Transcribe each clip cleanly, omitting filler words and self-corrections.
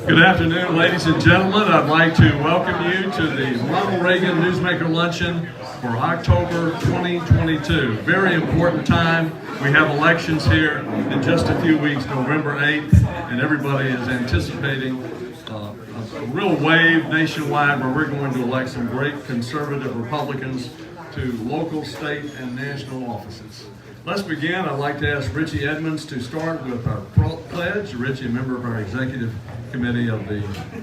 Good afternoon, ladies and gentlemen. I'd like to welcome you to the Ronald Reagan Newsmaker Luncheon for October 2022. Very important time. We have elections here in just a few weeks, November 8th, and everybody is anticipating a real wave nationwide where we're going to elect some great conservative Republicans to local, state, and national offices. Let's begin. I'd like to ask Richie Edmonds to start with our pledge. Richie, a member of our executive committee of the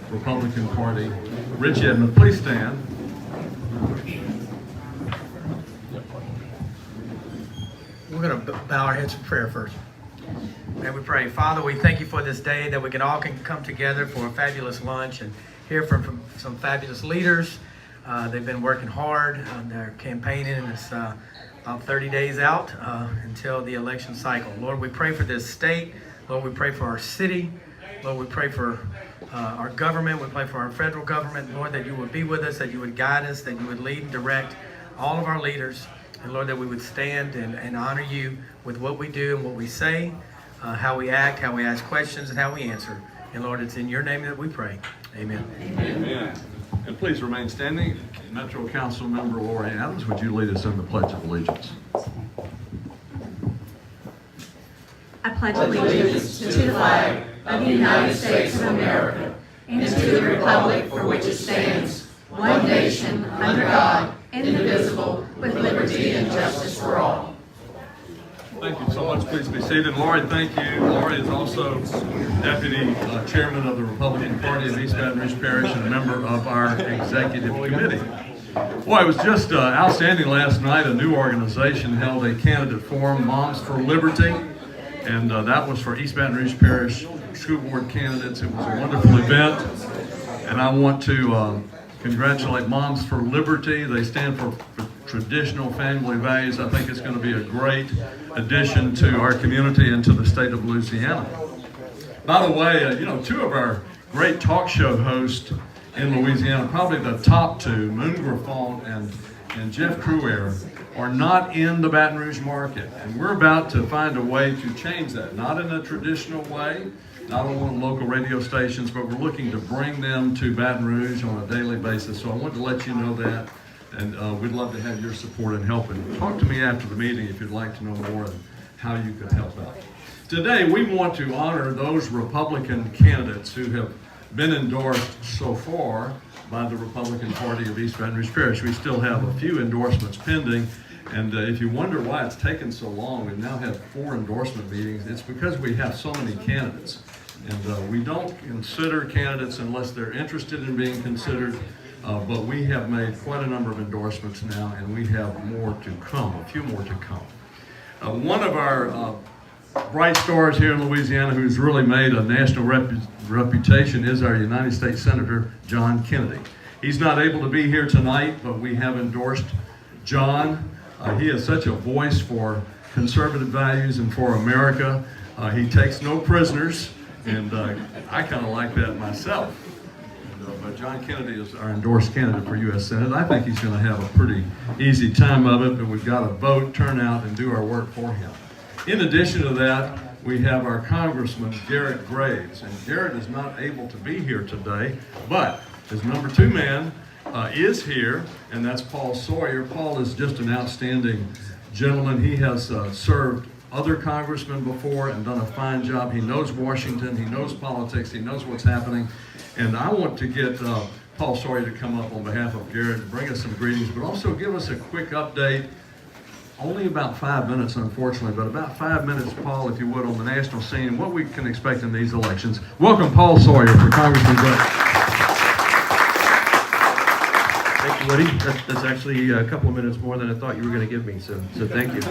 Republican Party. Richie Edmonds, please stand. We're going to bow our heads for prayer first. May we pray. Father, we thank you for this day that we can all come together for a fabulous lunch and hear from some fabulous leaders. They've been working hard on their campaigning, and it's about 30 days out until the election cycle. Lord, we pray for this state. Lord, we pray for our city. Lord, we pray for our government. We pray for our federal government. Lord, that you would be with us, that you would guide us, that you would lead and direct all of our leaders. And Lord, that we would stand and honor you with what we do and what we say, how we act, how we ask questions, and how we answer. And Lord, it's in your name that we pray. Amen. Amen. And please remain standing. Metro Council Member Lori Adams, would you lead us in the Pledge of Allegiance? I pledge allegiance to the flag of the United States of America and to the republic for which it stands, one nation, under God, indivisible, with liberty and justice for all. Thank you so much. Please be seated. Lori, thank you. Lori is also Deputy Chairman of the Republican Party of East Baton Rouge Parish and a member of our executive committee. Boy, it was just outstanding last night. A new organization held a candidate forum, Moms for Liberty, and that was for East Baton Rouge Parish school board candidates. It was a wonderful event, and I want to congratulate Moms for Liberty. They stand for traditional family values. I think it's going to be a great addition to our community and to the state of Louisiana. By the way, two of our great talk show hosts in Louisiana, probably the top two, Moon Griffon and Jeff Cruaire, are not in the Baton Rouge market. And we're about to find a way to change that, not in a traditional way, not on local radio stations, but we're looking to bring them to Baton Rouge on a daily basis. So I wanted to let you know that, and we'd love to have your support in helping. Talk to me after the meeting if you'd like to know more and how you could help out. Today, we want to honor those Republican candidates who have been endorsed so far by the Republican Party of East Baton Rouge Parish. We still have a few endorsements pending, and if you wonder why it's taken so long, we've now had 4 endorsement meetings. It's because we have so many candidates, and we don't consider candidates unless they're interested in being considered, but we have made quite a number of endorsements now, and we have more to come, a few more to come. One of our bright stars here in Louisiana who's really made a national reputation is our United States Senator John Kennedy. He's not able to be here tonight, but we have endorsed John. He is such a voice for conservative values and for America. He takes no prisoners, and I kind of like that myself. But John Kennedy is our endorsed candidate for U.S. Senate. I think he's going to have a pretty easy time of it, but we've got to vote, turn out, and do our work for him. In addition to that, we have our Congressman Garrett Graves, and Garrett is not able to be here today, but his number 2 man is here, and that's Paul Sawyer. Paul is just an outstanding gentleman. He has served other congressmen before and done a fine job. He knows Washington, he knows politics, he knows what's happening, and I want to get Paul Sawyer to come up on behalf of Garrett and bring us some greetings, but also give us a quick update. Only about 5 minutes, unfortunately, but about 5 minutes, Paul, if you would, on the national scene, what we can expect in these elections. Welcome, Paul Sawyer, for Congressman Graves. Thank you, Woody. That's actually a couple of minutes more than I thought you were going to give me, so thank you.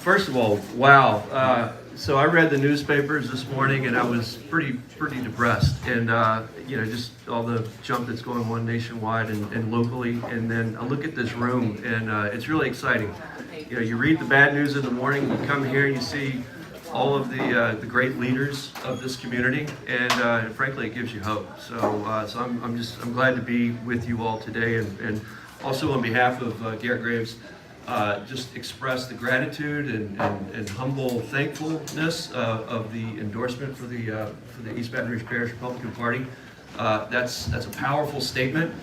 First of all, wow. So I read the newspapers this morning, and I was pretty depressed, and just all the junk that's going on nationwide and locally. And then I look at this room, and it's really exciting. You read the bad news in the morning, you come here, and you see all of the great leaders of this community, and frankly, it gives you hope. So I'm glad to be with you all today, and also on behalf of Garrett Graves, just express the gratitude and humble thankfulness of the endorsement for the East Baton Rouge Parish Republican Party. That's a powerful statement.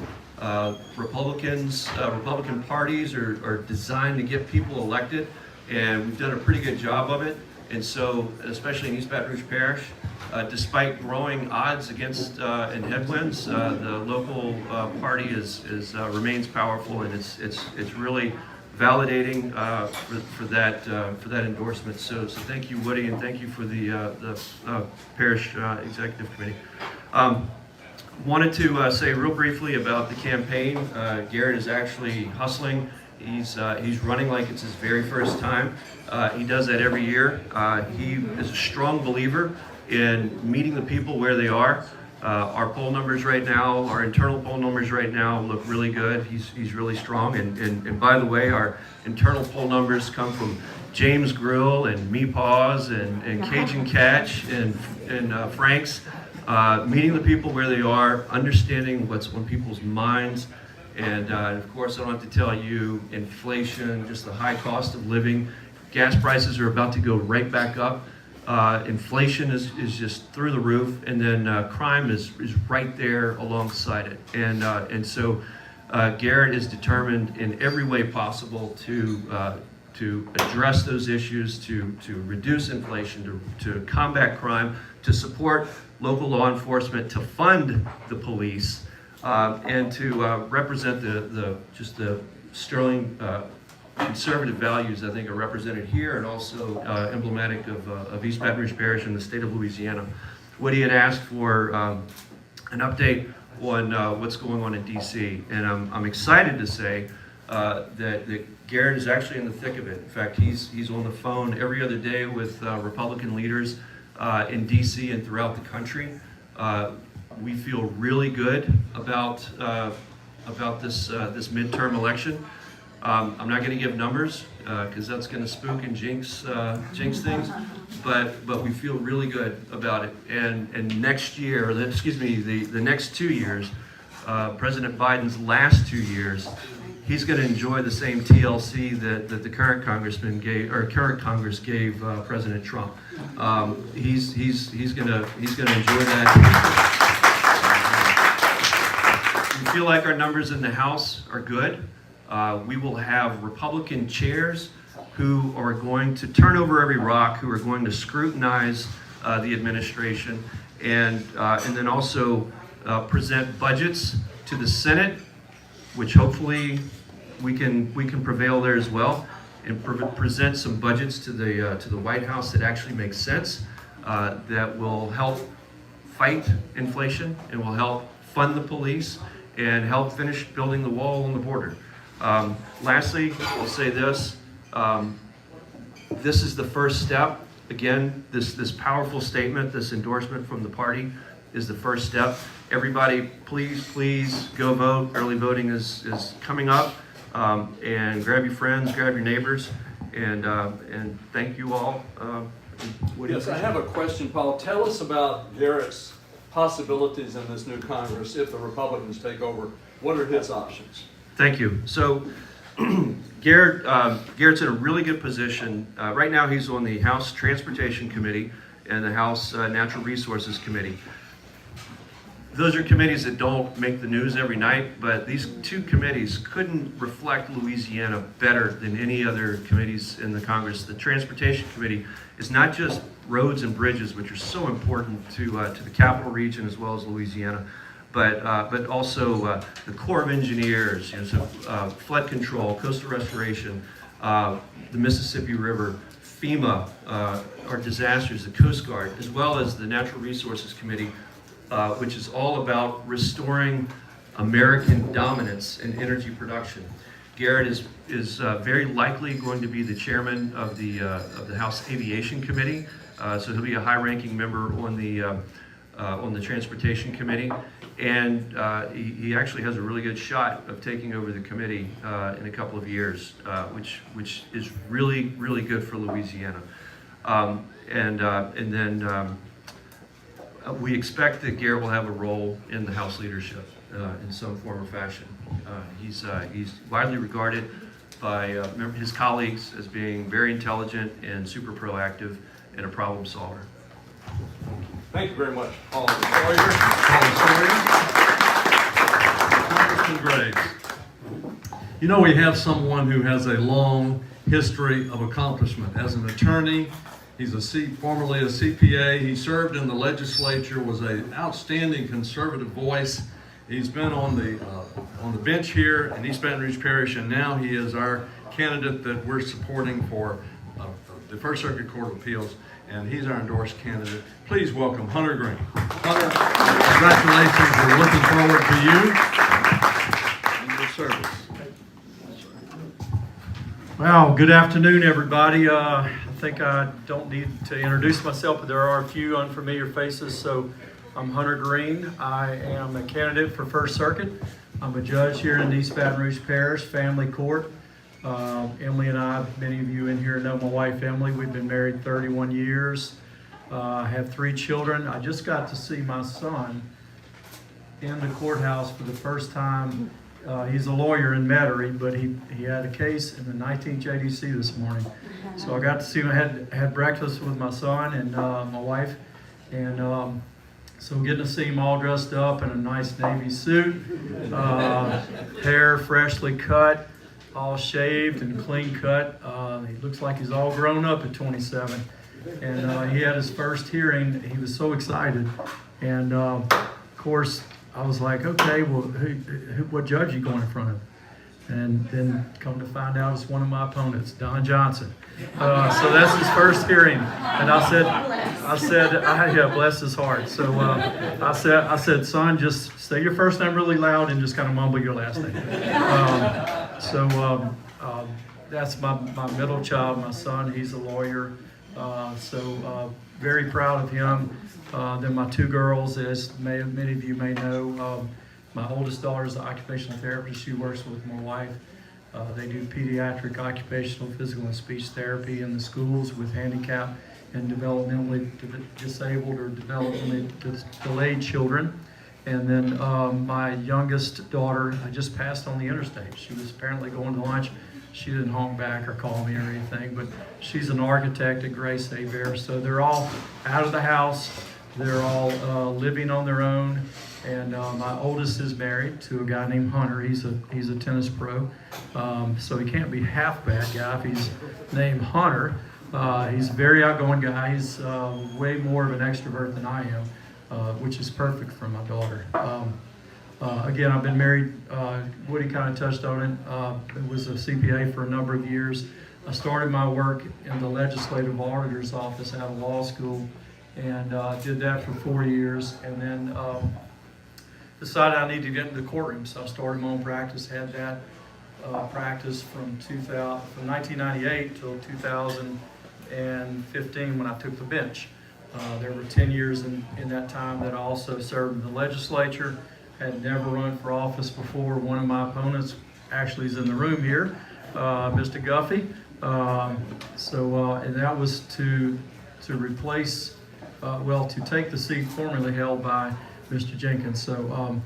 Republican parties are designed to get people elected, and we've done a pretty good job of it. And so, especially in East Baton Rouge Parish, despite growing odds against and headwinds, the local party remains powerful, and it's really validating for that endorsement. So thank you, Woody, and thank you for the parish executive committee. Wanted to say real briefly about the campaign. Garrett is actually hustling. He's running like it's his very first time. He does that every year. He is a strong believer in meeting the people where they are. Our poll numbers right now, our internal poll numbers right now look really good. He's really strong. And by the way, our internal poll numbers come from James Grill and Meepaws and Cajun Catch and Frank's. Meeting the people where they are, understanding what's on people's minds, and of course, I don't have to tell you, inflation, just the high cost of living. Gas prices are about to go right back up. Inflation is just through the roof, and then crime is right there alongside it. And so Garrett is determined in every way possible to address those issues, to reduce inflation, to combat crime, to support local law enforcement, to fund the police, and to represent the sterling conservative values I think are represented here, and also emblematic of East Baton Rouge Parish and the state of Louisiana. Woody had asked for an update on what's going on in DC, and I'm excited to say that Garrett is actually in the thick of it. In fact, he's on the phone every other day with Republican leaders in DC and throughout the country. We feel really good about this midterm election. I'm not going to give numbers because that's going to spook and jinx things, but we feel really good about it. And next year, the next 2 years, President Biden's last 2 years, he's going to enjoy the same TLC that the current Congress gave President Trump. He's going to enjoy that. We feel like our numbers in the House are good. We will have Republican chairs who are going to turn over every rock, who are going to scrutinize the administration, and then also present budgets to the Senate, which hopefully we can prevail there as well, and present some budgets to the White House that actually make sense, that will help fight inflation and will help fund the police and help finish building the wall on the border. Lastly, I'll say this. This is the first step. Again, this powerful statement, this endorsement from the party is the first step. Everybody, please go vote. Early voting is coming up. And grab your friends, grab your neighbors, and thank you all. Yes, I have a question, Paul. Tell us about Garrett's possibilities in this new Congress if the Republicans take over. What are his options? Thank you. So Garrett's in a really good position. Right now he's on the House Transportation Committee and the House Natural Resources Committee. Those are committees that don't make the news every night, but these two committees couldn't reflect Louisiana better than any other committees in the Congress. The Transportation Committee is not just roads and bridges, which are so important to the Capital Region as well as Louisiana, but also the Corps of Engineers, flood control, coastal restoration, the Mississippi River, FEMA, our disasters, the Coast Guard, as well as the Natural Resources Committee, which is all about restoring American dominance in energy production. Garrett is very likely going to be the chairman of the House Aviation Committee, so he'll be a high-ranking member on the Transportation Committee, and he actually has a really good shot of taking over the committee in a couple of years, which is really good for Louisiana, and then. We expect that Garrett will have a role in the House leadership in some form or fashion. He's widely regarded by his colleagues as being very intelligent and super proactive and a problem solver. Thank you very much, Paul. Sawyer. Congressman Graves. You know, we have someone who has a long history of accomplishment. As an attorney, he's formerly a CPA. He served in the legislature, was an outstanding conservative voice. He's been on the bench here in East Baton Rouge Parish, and now he is our candidate that we're supporting for the First Circuit Court of Appeals, and he's our endorsed candidate. Please welcome Hunter Green. Hunter, congratulations. We're looking forward to you and your service. Well, good afternoon, everybody. I think I don't need to introduce myself, but there are a few unfamiliar faces. So I'm Hunter Green. I am a candidate for First Circuit. I'm a judge here in East Baton Rouge Parish, Family Court. Emily and I, many of you in here know my wife, Emily. We've been married 31 years. I have 3 children. I just got to see my son in the courthouse for the first time. He's a lawyer in Metairie, but he had a case in the 19th JDC this morning. So I got to see him. I had breakfast with my son and my wife. And so getting to see him all dressed up in a nice navy suit, hair freshly cut, all shaved and clean cut. He looks like he's all grown up at 27. And he had his first hearing. He was so excited. And of course, I was like, okay, well, what judge are you going in front of? And then come to find out it's one of my opponents, Don Johnson. So that's his first hearing. And I said, yeah, bless his heart. So I said, son, just say your first name really loud and just kind of mumble your last name. That's my middle child, my son. He's a lawyer. Very proud of him. Then my 2 girls, as many of you may know, my oldest daughter is an occupational therapist. She works with my wife. They do pediatric occupational physical and speech therapy in the schools with handicap and developmentally disabled or developmentally delayed children. And then my youngest daughter, I just passed on the interstate. She was apparently going to lunch. She didn't honk back or call me or anything, but she's an architect at Grace Abear. So they're all out of the house. They're all living on their own. And my oldest is married to a guy named Hunter. He's a tennis pro. So he can't be half bad guy if he's named Hunter. He's a very outgoing guy. He's way more of an extrovert than I am, which is perfect for my daughter. Again, I've been married. Woody kind of touched on it. It was a CPA for a number of years. I started my work in the legislative auditor's office out of law school, and did that for 4 years, and then decided I needed to get into the courtroom. So I started my own practice. Had that practice from 1998 till 2015 when I took the bench. There were 10 years in that time that I also served in the legislature. Had never run for office before. One of my opponents actually is in the room here, Mr. Guffey. And that was to replace, to take the seat formerly held by Mr. Jenkins. So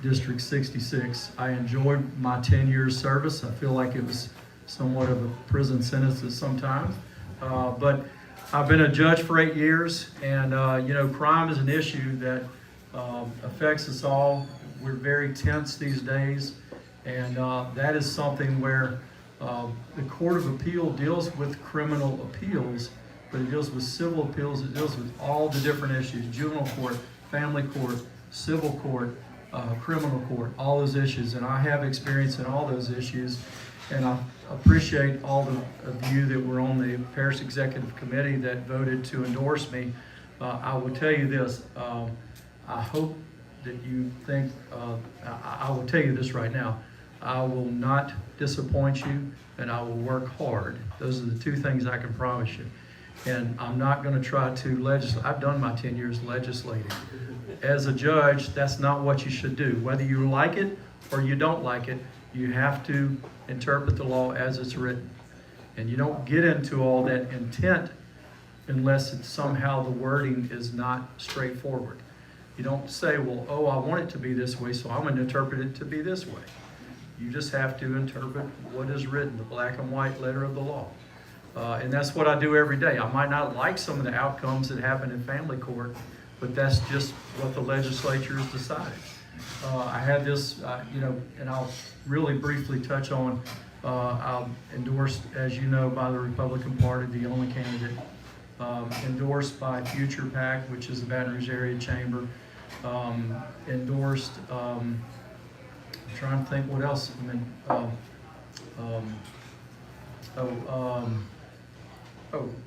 District 66. I enjoyed my 10 years service. I feel like it was somewhat of a prison sentence sometimes. But I've been a judge for 8 years, and crime is an issue that affects us all. We're very tense these days, and that is something where the Court of Appeal deals with criminal appeals, but it deals with civil appeals. It deals with all the different issues: juvenile court, family court, civil court, criminal court, all those issues. And I have experience in all those issues, and I appreciate all of you that were on the Parish Executive Committee that voted to endorse me. I will tell you this. I hope that you think, I will tell you this right now, I will not disappoint you, and I will work hard. Those are the 2 things I can promise you. And I'm not going to try to legislate. I've done my 10 years legislating. As a judge, that's not what you should do. Whether you like it or you don't like it, you have to interpret the law as it's written. And you don't get into all that intent unless it's somehow the wording is not straightforward. You don't say, well, I want it to be this way, so I'm going to interpret it to be this way. You just have to interpret what is written, the black and white letter of the law. And that's what I do every day. I might not like some of the outcomes that happen in family court, but that's just what the legislature has decided. I had this, and I'll really briefly touch on, I'm endorsed, as you know, by the Republican Party, the only candidate, endorsed by Future PAC, which is the Baton Rouge Area Chamber, endorsed, I'm trying to think what else,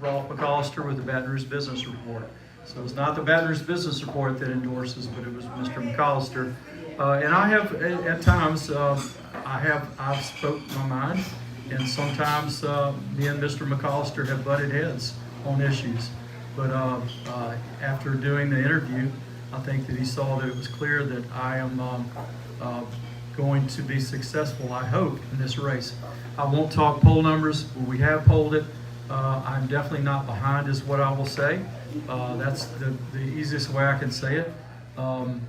Rolf McAllister with the Baton Rouge Business Report. So it's not the Baton Rouge Business Report that endorses, but it was Mr. McAllister. And I have, at times, I've spoke my mind, and sometimes me and Mr. McAllister have butted heads on issues. But after doing the interview, I think that he saw that it was clear that I am going to be successful, I hope, in this race. I won't talk poll numbers, but we have polled it. I'm definitely not behind is what I will say. That's the easiest way I can say it. We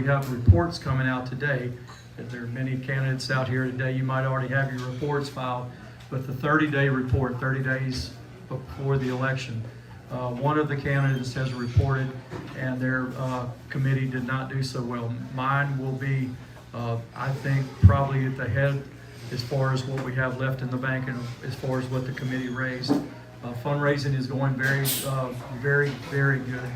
have reports coming out today. There are many candidates out here today. You might already have your reports filed, but the 30-day report, 30 days before the election, one of the candidates has reported, and their committee did not do so well. Mine will be, I think, probably at the head as far as what we have left in the bank and as far as what the committee raised. Fundraising is going very, very good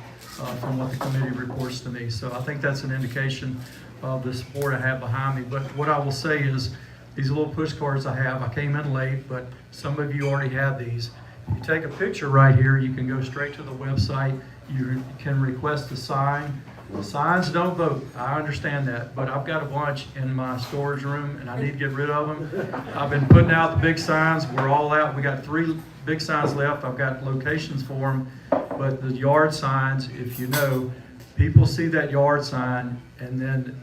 from what the committee reports to me. So I think that's an indication of the support I have behind me. But what I will say is, these little push cards I came in late, but some of you already have these. If you take a picture right here, you can go straight to the website. You can request a sign. The signs don't vote. I understand that, but I've got a bunch in my storage room, and I need to get rid of them. I've been putting out the big signs. We're all out. We got 3 big signs left. I've got locations for them, but the yard signs, if you know, people see that yard sign, and then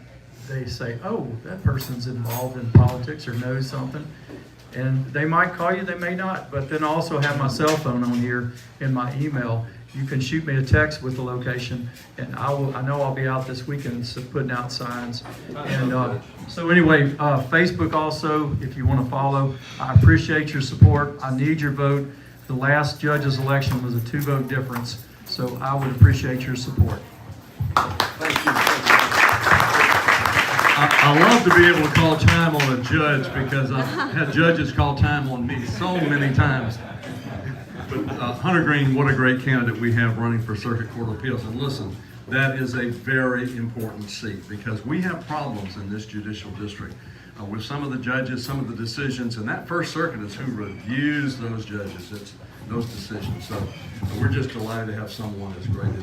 they say, oh, that person's involved in politics or knows something. And they might call you, they may not, but then I also have my cell phone on here in my email. You can shoot me a text with the location, and I know I'll be out this weekend putting out signs. And so anyway, Facebook also, if you want to follow. I appreciate your support. I need your vote. The last judge's election was a 2-vote difference, so I would appreciate your support. Thank you. I love to be able to call time on a judge, because I've had judges call time on me so many times. But Hunter Green, what a great candidate we have running for Circuit Court of Appeals. And listen, that is a very important seat, because we have problems in this judicial district with some of the judges, some of the decisions, and that First Circuit is who reviews those judges. It's those decisions. So we're just delighted to have someone as great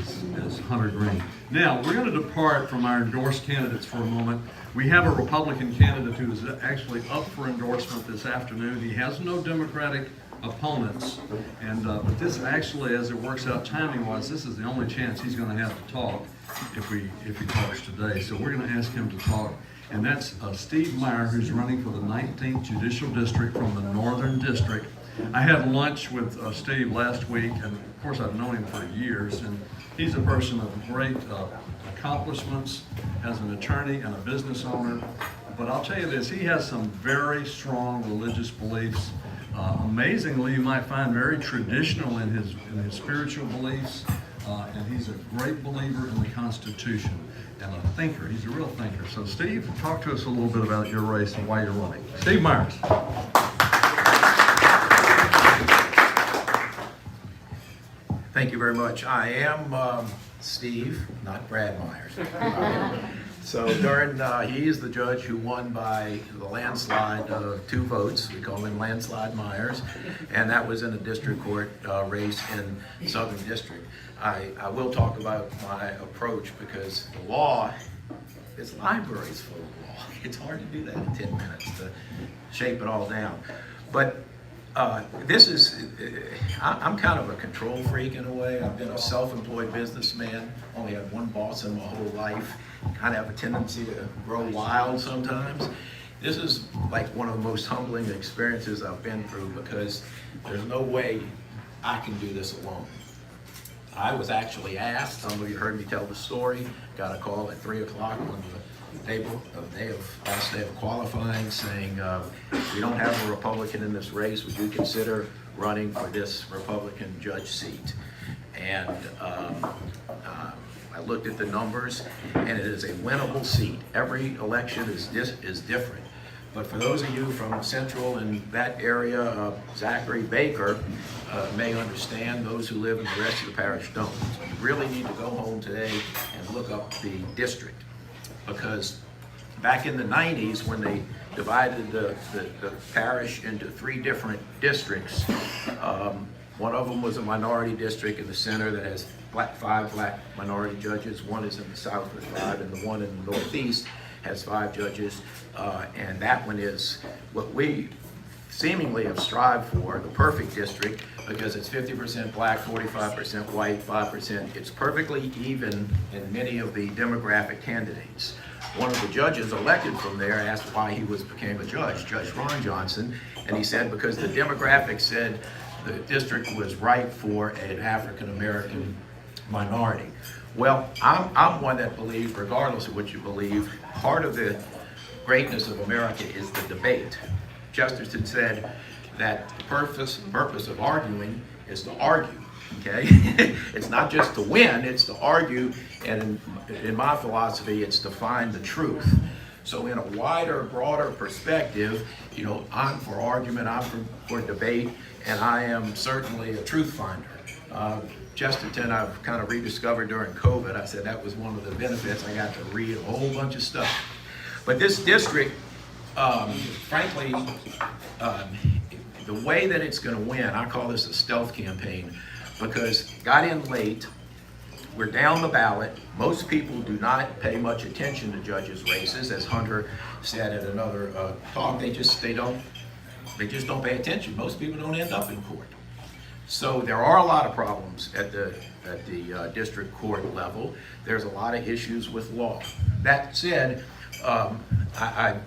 as Hunter Green. Now, we're going to depart from our endorsed candidates for a moment. We have a Republican candidate who is actually up for endorsement this afternoon. He has no Democratic opponents, and but this actually, as it works out timing-wise, this is the only chance he's going to have to talk if he talks today. So we're going to ask him to talk, and that's Steve Meyer, who's running for the 19th Judicial District from the Northern District. I had lunch with Steve last week, and of course I've known him for years, and he's a person of great accomplishments as an attorney and a business owner. But I'll tell you this, he has some very strong religious beliefs. Amazingly, you might find very traditional in his spiritual beliefs, and he's a great believer in the Constitution and a thinker. He's a real thinker. So Steve, talk to us a little bit about your race and why you're running. Steve Myers. Thank you very much. I am Steve, not Brad Myers. So he is the judge who won by the landslide of 2 votes. We call him Landslide Myers, and that was in a district court race in Southern District. I will talk about my approach, because the law, this library is full of law. It's hard to do that in 10 minutes to shape it all down. But I'm kind of a control freak in a way. I've been a self-employed businessman, only had one boss in my whole life. Kind of have a tendency to grow wild sometimes. This is like one of the most humbling experiences I've been through, because there's no way I can do this alone. I was actually asked, some of you heard me tell the story, got a call at 3 o'clock on last day of qualifying, saying, we don't have a Republican in this race, would you consider running for this Republican judge seat? And I looked at the numbers, and it is a winnable seat. Every election is different. But for those of you from Central and that area, Zachary Baker may understand. Those who live in the rest of the parish don't. You really need to go home today and look up the district. Because back in the 90s, when they divided the parish into 3 different districts, one of them was a minority district in the center that has 5 black minority judges. One is in the south with 5, and the one in the northeast has 5 judges. And that one is what we seemingly have strived for, the perfect district, because it's 50% black, 45% white, 5%. It's perfectly even in many of the demographic candidates. One of the judges elected from there asked why he became a judge, Judge Ron Johnson, and he said because the demographics said the district was ripe for an African-American minority. Well, I'm one that believes, regardless of what you believe, part of the greatness of America is the debate. Chesterton said that the purpose of arguing is to argue, okay? It's not just to win, it's to argue, and in my philosophy, it's to find the truth. So in a wider, broader perspective, you know, I'm for argument, I'm for debate, and I am certainly a truth finder. Chesterton, I've kind of rediscovered during COVID. I said that was one of the benefits. I got to read a whole bunch of stuff. But this district, frankly, the way that it's going to win, I call this a stealth campaign, because got in late, we're down the ballot. Most people do not pay much attention to judges' races, as Hunter said at another talk. They just don't pay attention. Most people don't end up in court. So there are a lot of problems at the district court level. There's a lot of issues with law. That said, I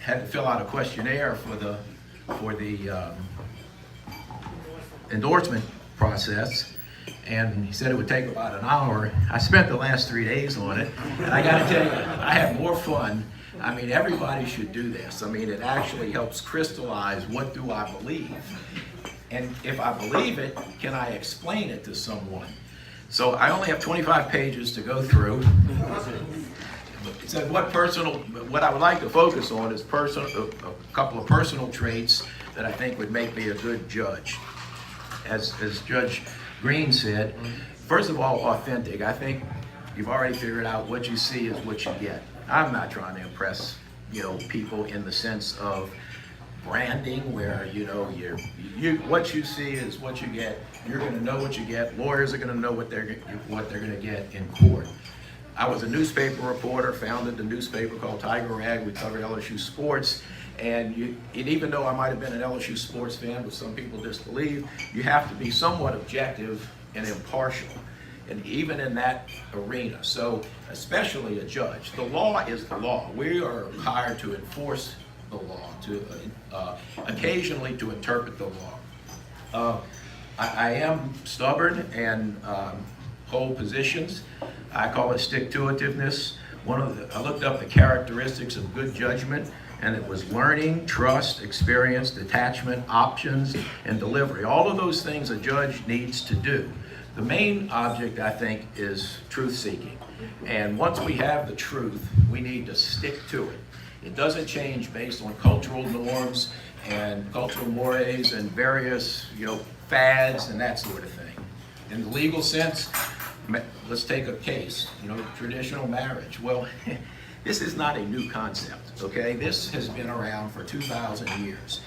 had to fill out a questionnaire for the endorsement process, and he said it would take about an hour. I spent the last 3 days on it, and I got to tell you, I had more fun. I mean, everybody should do this. I mean, it actually helps crystallize what do I believe. And if I believe it, can I explain it to someone? So I only have 25 pages to go through. It said what I would like to focus on is a couple of personal traits that I think would make me a good judge. As Judge Green said, first of all, authentic. I think you've already figured out what you see is what you get. I'm not trying to impress, people in the sense of branding, where what you see is what you get. You're going to know what you get. Lawyers are going to know what they're going to get in court. I was a newspaper reporter, founded a newspaper called Tiger Rag. We covered LSU sports, and even though I might have been an LSU sports fan, which some people disbelieve, you have to be somewhat objective and impartial, and even in that arena. So, especially a judge, the law is the law. We are hired to enforce the law, to occasionally to interpret the law. I am stubborn and hold positions. I call it stick-to-itiveness. I looked up the characteristics of good judgment, and it was learning, trust, experience, detachment, options, and delivery. All of those things a judge needs to do. The main object, I think, is truth-seeking. And once we have the truth, we need to stick to it. It doesn't change based on cultural norms and cultural mores and various, fads and that sort of thing. In the legal sense, let's take a case, traditional marriage. Well, this is not a new concept, okay? This has been around for 2,000 years.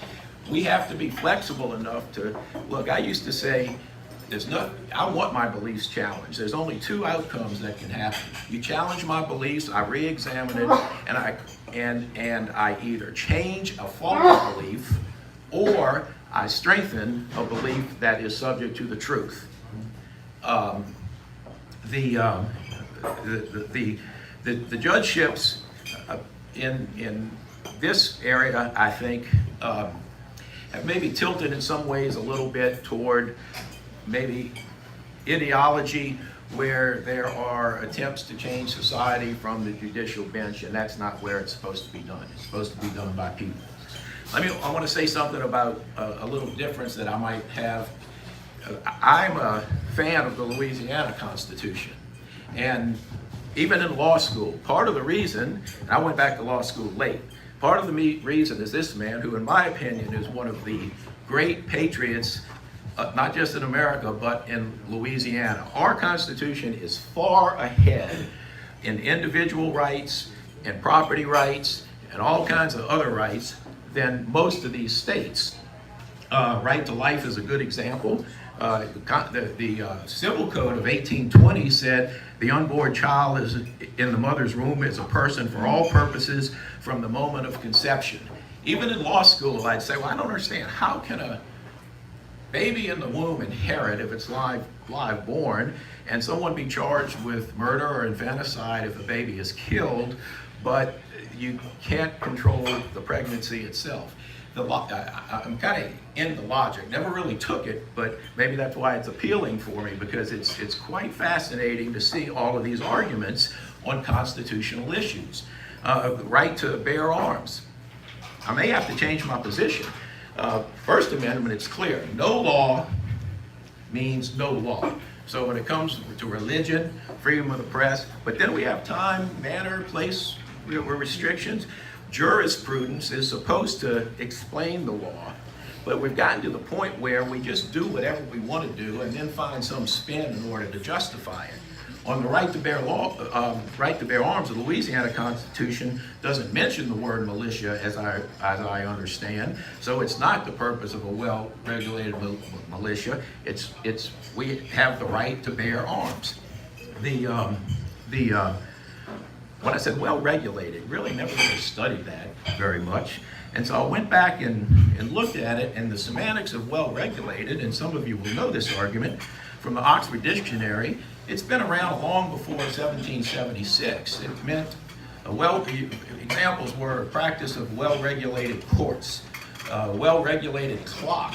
We have to be flexible enough to, look, I used to say, I want my beliefs challenged. There's only 2 outcomes that can happen. You challenge my beliefs, I re-examine it, and I either change a false belief or I strengthen a belief that is subject to the truth. The judgeships in this area, I think, have maybe tilted in some ways a little bit toward maybe ideology where there are attempts to change society from the judicial bench, and that's not where it's supposed to be done. It's supposed to be done by people. I want to say something about a little difference that I might have. I'm a fan of the Louisiana Constitution, and even in law school, part of the reason, and I went back to law school late, part of the reason is this man, who in my opinion is one of the great patriots, not just in America, but in Louisiana. Our Constitution is far ahead in individual rights and property rights and all kinds of other rights than most of these states. Right to life is a good example. The Civil Code of 1820 said the unborn child is in the mother's womb is a person for all purposes from the moment of conception. Even in law school, I'd say, well, I don't understand. How can a baby in the womb inherit if it's live born, and someone be charged with murder or infanticide if the baby is killed, but you can't control the pregnancy itself? I'm kind of in the logic. Never really took it, but maybe that's why it's appealing for me, because it's quite fascinating to see all of these arguments on constitutional issues. The right to bear arms. I may have to change my position. First Amendment, it's clear. No law means no law. So when it comes to religion, freedom of the press, but then we have time, manner, place, restrictions. Jurisprudence is supposed to explain the law, but we've gotten to the point where we just do whatever we want to do and then find some spin in order to justify it. On the right to bear arms, the Louisiana Constitution doesn't mention the word militia, as I understand. So it's not the purpose of a well-regulated militia. We have the right to bear arms. When I said well-regulated, really never really studied that very much. And so I went back and looked at it, and the semantics of well-regulated, and some of you will know this argument from the Oxford Dictionary, it's been around long before 1776. It meant, examples were practice of well-regulated courts, well-regulated clock.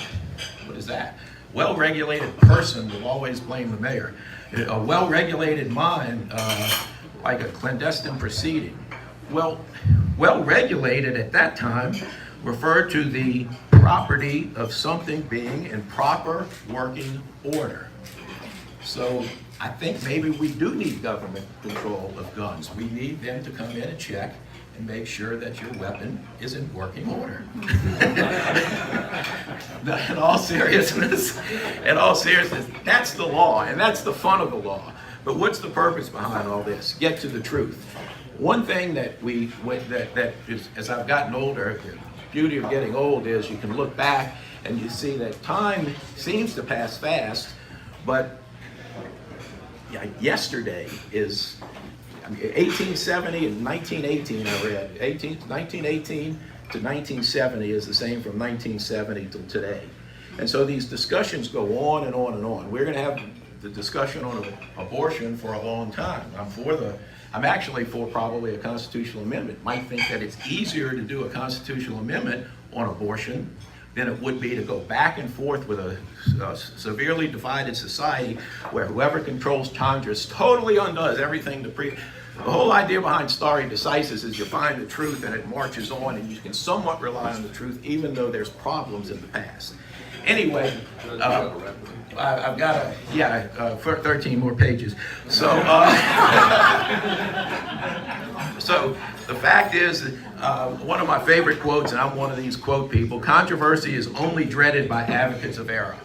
What is that? Well-regulated person will always blame the mayor. A well-regulated mind, like a clandestine proceeding. Well-regulated at that time referred to the property of something being in proper working order. So I think maybe we do need government control of guns. We need them to come in and check and make sure that your weapon is in working order. In all seriousness, that's the law, and that's the fun of the law. But what's the purpose behind all this? Get to the truth. One thing that is, as I've gotten older, the beauty of getting old is you can look back and you see that time seems to pass fast, but yesterday is 1870 and 1918 I read. 1918 to 1970 is the same from 1970 till today. And so these discussions go on and on and on. We're going to have the discussion on abortion for a long time. I'm actually for probably a constitutional amendment. Might think that it's easier to do a constitutional amendment on abortion than it would be to go back and forth with a severely divided society where whoever controls Congress totally undoes everything the whole idea behind stare decisis is you find the truth and it marches on, and you can somewhat rely on the truth even though there's problems in the past. Anyway, I've got 13 more pages. So, so the fact is, one of my favorite quotes, and I'm one of these quote people, controversy is only dreaded by advocates of error.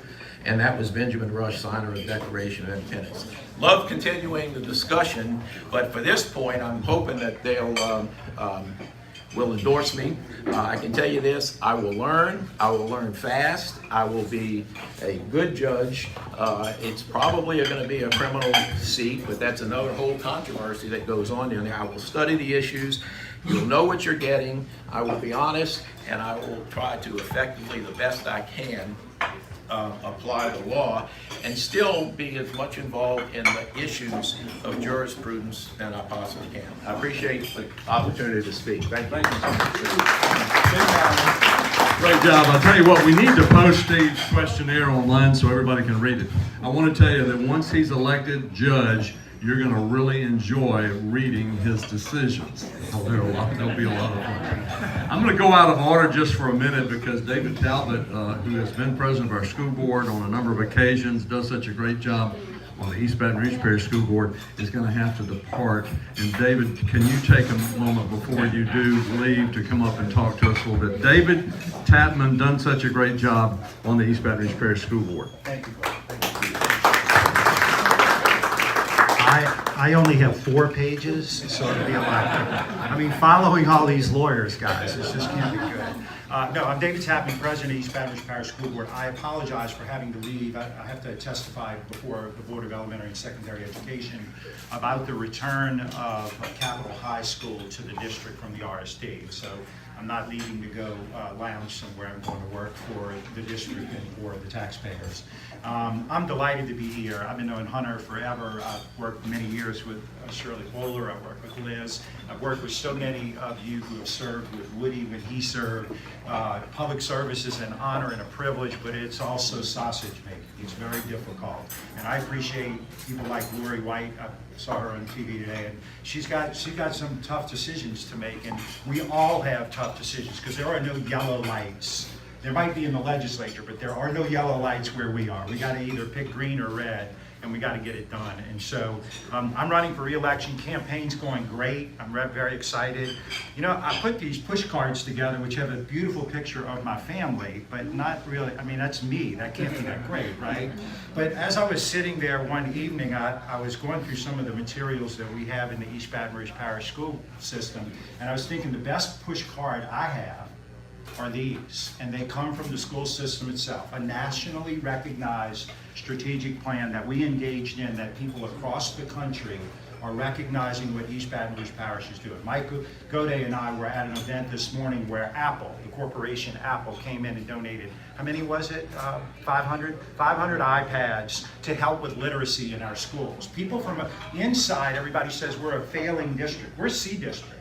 And that was Benjamin Rush, signer of the Declaration of Independence. Love continuing the discussion, but for this point, I'm hoping that they'll will endorse me. I can tell you this, I will learn fast, I will be a good judge. It's probably going to be a criminal seat, but that's another whole controversy that goes on in there. I will study the issues, you'll know what you're getting, I will be honest, and I will try to effectively, the best I can, apply the law and still be as much involved in the issues of jurisprudence than I possibly can. I appreciate the opportunity to speak. Thank you. Great job. I'll tell you what, we need to post Steve's questionnaire online so everybody can read it. I want to tell you that once he's elected judge, you're going to really enjoy reading his decisions. There'll be a lot of fun. I'm going to go out of order just for a minute because David Talbot, who has been president of our school board on a number of occasions, does such a great job on the East Baton Rouge Parish School Board, is going to have to depart. And David, can you take a moment before you do leave to come up and talk to us a little bit? David Tatman done such a great job on the East Baton Rouge Parish School Board. Thank you. I only have 4 pages, so it'll be a lot. I mean, following all these lawyers, guys, it just can't be good. No, I'm David Tapman, President of East Baton Rouge Parish School Board. I apologize for having to leave. I have to testify before the Board of Elementary and Secondary Education about the return of Capitol High School to the district from the RSD. So I'm not leaving to go lounge somewhere. I'm going to work for the district and for the taxpayers. I'm delighted to be here. I've been knowing Hunter forever. I've worked many years with Shirley Bowler. I've worked with Liz. I've worked with so many of you who have served with Woody when he served. Public service is an honor and a privilege, but it's also sausage making. It's very difficult. And I appreciate people like Lori White. I saw her on TV today, and she's got some tough decisions to make, and we all have tough decisions because there are no yellow lights. There might be in the legislature, but there are no yellow lights where we are. We got to either pick green or red, and we got to get it done. And so I'm running for re-election. Campaign's going great. I'm very excited. You know, I put these push cards together, which have a beautiful picture of my family, but not really. I mean, that's me. That can't be that great, right? But as I was sitting there one evening, I was going through some of the materials that we have in the East Baton Rouge Parish School System, and I was thinking the best push card I have are these, and they come from the school system itself, a nationally recognized strategic plan that we engaged in, that people across the country are recognizing what East Baton Rouge Parish is doing. Mike Gode and I were at an event this morning where Apple, the corporation Apple, came in and donated, how many was it? 500 iPads to help with literacy in our schools. People from inside, everybody says we're a failing district. We're a C district.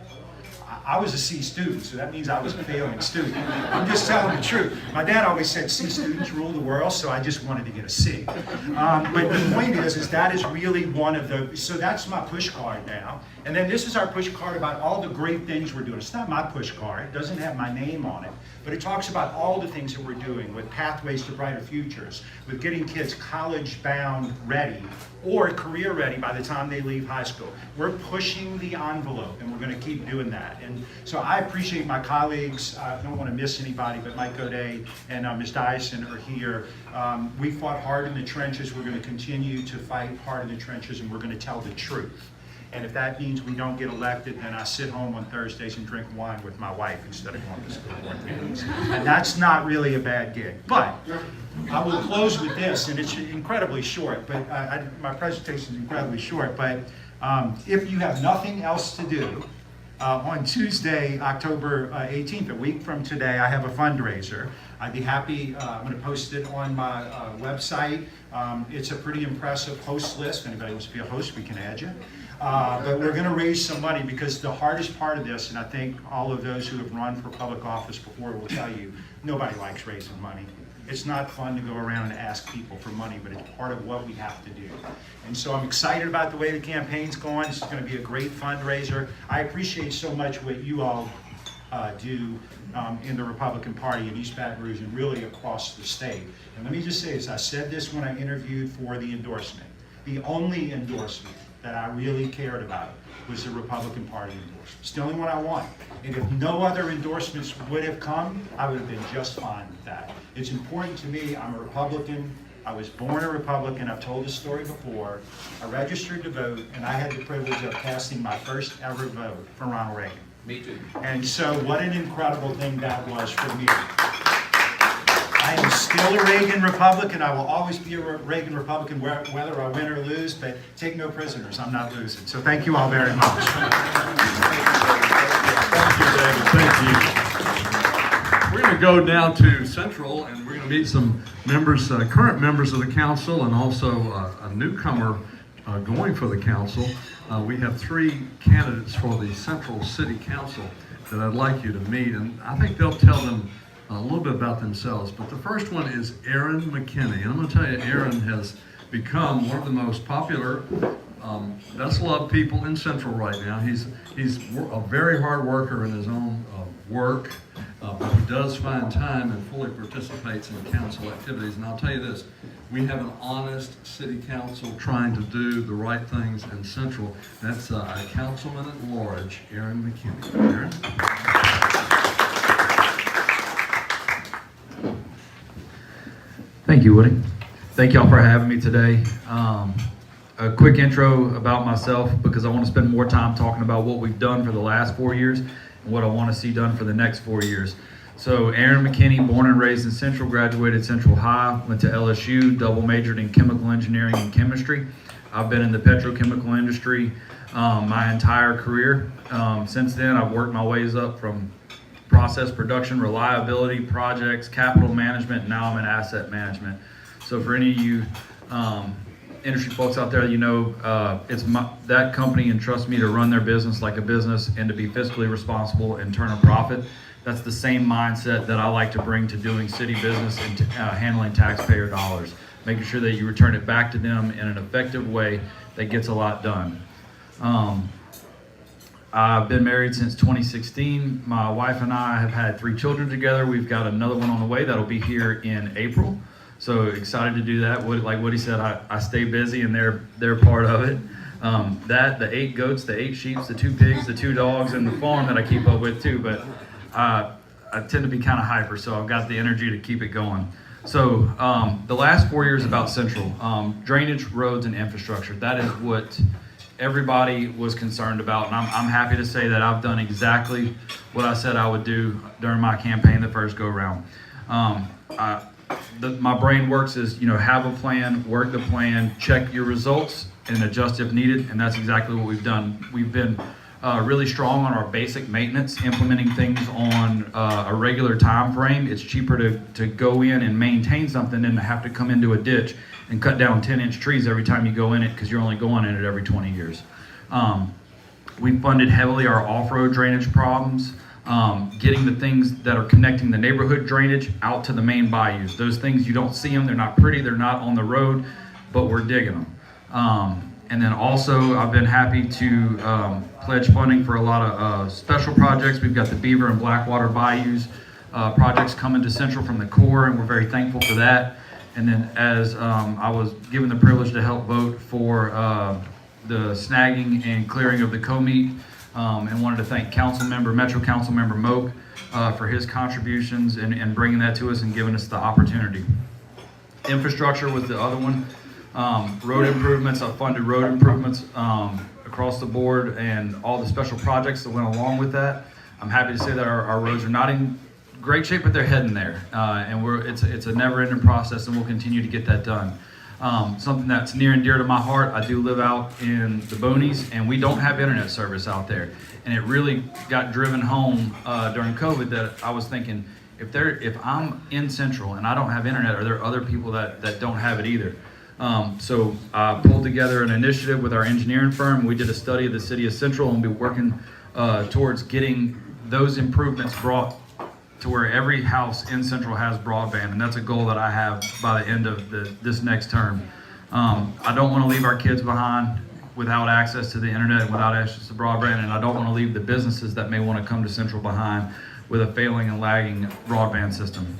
I was a C student, so that means I was a failing student. I'm just telling the truth. My dad always said C students rule the world, so I just wanted to get a C. But the point is that is really one of the, so that's my push card now. And then this is our push card about all the great things we're doing. It's not my push card, it doesn't have my name on it, but it talks about all the things that we're doing with Pathways to Brighter Futures, with getting kids college-bound ready or career ready by the time they leave high school. We're pushing the envelope, and we're going to keep doing that. And so I appreciate my colleagues. I don't want to miss anybody, but Mike Gode and Ms. Dyson are here. We fought hard in the trenches. We're going to continue to fight hard in the trenches, and we're going to tell the truth. And if that means we don't get elected, then I sit home on Thursdays and drink wine with my wife instead of going to school board meetings. And that's not really a bad gig. But I will close with this, and it's incredibly short, but my presentation is incredibly short. But if you have nothing else to do, on Tuesday, October 18th, a week from today, I have a fundraiser. I'd be happy, I'm going to post it on my website. It's a pretty impressive host list. If anybody wants to be a host, we can add you. But we're going to raise some money, because the hardest part of this, and I think all of those who have run for public office before will tell you, nobody likes raising money. It's not fun to go around and ask people for money, but it's part of what we have to do. And so I'm excited about the way the campaign's going. This is going to be a great fundraiser. I appreciate so much what you all do in the Republican Party in East Baton Rouge and really across the state. And let me just say this, I said this when I interviewed for the endorsement. The only endorsement that I really cared about was the Republican Party endorsement. It's the only one I want. And if no other endorsements would have come, I would have been just fine with that. It's important to me. I'm a Republican. I was born a Republican. I've told this story before. I registered to vote, and I had the privilege of casting my first ever vote for Ronald Reagan. Me too. And so what an incredible thing that was for me. I am still a Reagan Republican. I will always be a Reagan Republican whether I win or lose, but take no prisoners. I'm not losing. So thank you all very much. Thank you, David. Thank you. We're going to go now to Central, and we're going to meet some members, current members of the council, and also a newcomer going for the council. We have 3 candidates for the Central City Council that I'd like you to meet, and I think they'll tell them a little bit about themselves. But the first one is Aaron McKinney. And I'm going to tell you, Aaron has become one of the most popular, best loved people in Central right now. He's a very hard worker in his own work, but he does find time and fully participates in council activities. And I'll tell you this, we have an honest city council trying to do the right things in Central. That's our councilman at large, Aaron McKinney. Aaron? Thank you, Woody. Thank y'all for having me today. A quick intro about myself, because I want to spend more time talking about what we've done for the last 4 years and what I want to see done for the next 4 years. So Aaron McKinney, born and raised in Central, graduated Central High, went to LSU, double majored in chemical engineering and chemistry. I've been in the petrochemical industry my entire career. Since then, I've worked my ways up from process production, reliability, projects, capital management, and now I'm in asset management. So for any of you industry folks out there, you know, that company entrusts me to run their business like a business and to be fiscally responsible and turn a profit. That's the same mindset that I like to bring to doing city business and handling taxpayer dollars, making sure that you return it back to them in an effective way that gets a lot done. I've been married since 2016. My wife and I have had 3 children together. We've got another one on the way that'll be here in April. So excited to do that. Like Woody said, I stay busy and they're part of it. The 8 goats, the 8 sheep, the 2 pigs, the 2 dogs, and the farm that I keep up with too. But I tend to be kind of hyper, so I've got the energy to keep it going. So the last 4 years about Central, drainage, roads, and infrastructure. That is what everybody was concerned about, and I'm happy to say that I've done exactly what I said I would do during my campaign the first go round. My brain works is, you know, have a plan, work the plan, check your results, and adjust if needed, and that's exactly what we've done. We've been really strong on our basic maintenance, implementing things on a regular time frame. It's cheaper to go in and maintain something than to have to come into a ditch and cut down 10-inch trees every time you go in it, because you're only going in it every 20 years. We funded heavily our off-road drainage problems, getting the things that are connecting the neighborhood drainage out to the main bayous. Those things, you don't see them, they're not pretty, they're not on the road, but we're digging them. And then also, I've been happy to pledge funding for a lot of special projects. We've got the Beaver and Blackwater Bayous projects coming to Central from the Corps, and we're very thankful for that. And then as I was given the privilege to help vote for the snagging and clearing of the co-meet, and wanted to thank Metro Council Member Moak for his contributions and bringing that to us and giving us the opportunity. Infrastructure was the other one. Road improvements, I funded road improvements across the board and all the special projects that went along with that. I'm happy to say that our roads are not in great shape, but they're heading there. And it's a never-ending process, and we'll continue to get that done. Something that's near and dear to my heart, I do live out in the Bonies, and we don't have internet service out there. And it really got driven home during COVID that I was thinking, if I'm in Central and I don't have internet, are there other people that don't have it either? So I pulled together an initiative with our engineering firm. We did a study of the city of Central, and we'll be working towards getting those improvements brought to where every house in Central has broadband, and that's a goal that I have by the end of this next term. I don't want to leave our kids behind without access to the internet and without access to broadband, and I don't want to leave the businesses that may want to come to Central behind with a failing and lagging broadband system.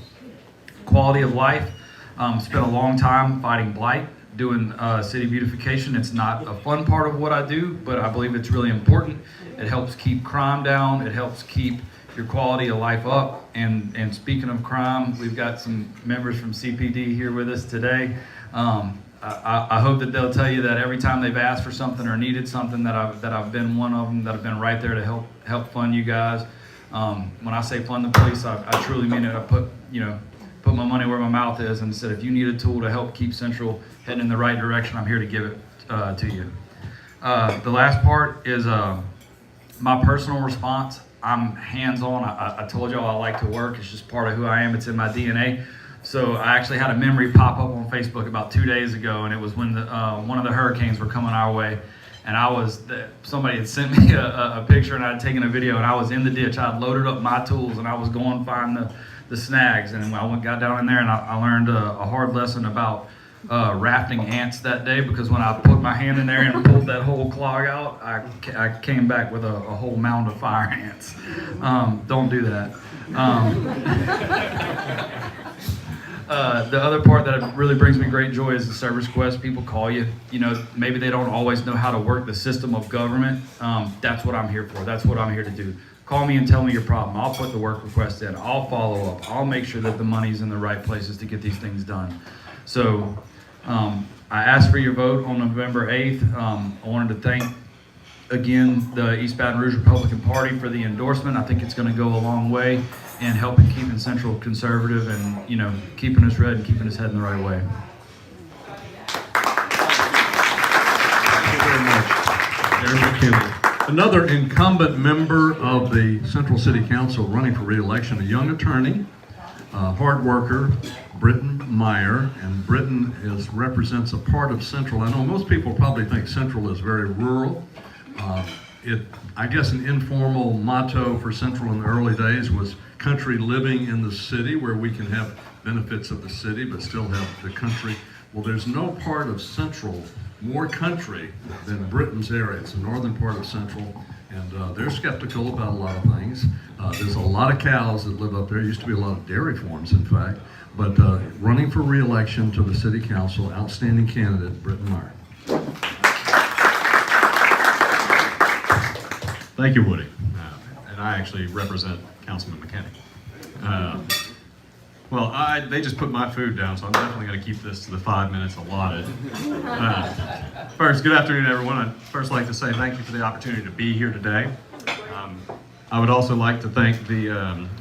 Quality of life, spent a long time fighting blight, doing city beautification. It's not a fun part of what I do, but I believe it's really important. It helps keep crime down, it helps keep your quality of life up. And speaking of crime, we've got some members from CPD here with us today. I hope that they'll tell you that every time they've asked for something or needed something, that I've been one of them, that I've been right there to help fund you guys. When I say fund the police, I truly mean it. I put my money where my mouth is, and said, if you need a tool to help keep Central heading in the right direction, I'm here to give it to you. The last part is my personal response. I'm hands-on. I told y'all I like to work. It's just part of who I am. It's in my DNA. So I actually had a memory pop up on Facebook about 2 days ago, and it was when one of the hurricanes were coming our way, and somebody had sent me a picture, and I had taken a video, and I was in the ditch. I had loaded up my tools, and I was going to find the snags. And got down in there and I learned a hard lesson about rafting ants that day, because when I put my hand in there and pulled that whole clog out, I came back with a whole mound of fire ants. Don't do that. The other part that really brings me great joy is the service quest. People call you, maybe they don't always know how to work the system of government. That's what I'm here for. That's what I'm here to do. Call me and tell me your problem. I'll put the work request in. I'll follow up. I'll make sure that the money's in the right places to get these things done. So I asked for your vote on November 8th. I wanted to thank, again, the East Baton Rouge Republican Party for the endorsement. I think it's going to go a long way in helping keeping Central conservative and, keeping us red and keeping us heading the right way. Thank you very much, Aaron Mckinney. Another incumbent member of the Central City Council running for re-election, a young attorney, hard worker, Brenton Meyer, and Brenton represents a part of Central. I know most people probably think Central is very rural. I guess an informal motto for Central in the early days was country living in the city, where we can have benefits of the city but still have the country. Well, there's no part of Central more country than Brenton's area. It's the northern part of Central, and they're skeptical about a lot of things. There's a lot of cows that live up there. Used to be a lot of dairy farms, in fact. But running for re-election to the City Council, outstanding candidate, Brenton Meyer. Thank you, Woody. And I actually represent Councilman McKinney. They just put my food down, so I'm definitely going to keep this to the 5 minutes allotted. First, good afternoon, everyone. I'd first like to say thank you for the opportunity to be here today. I would also like to thank the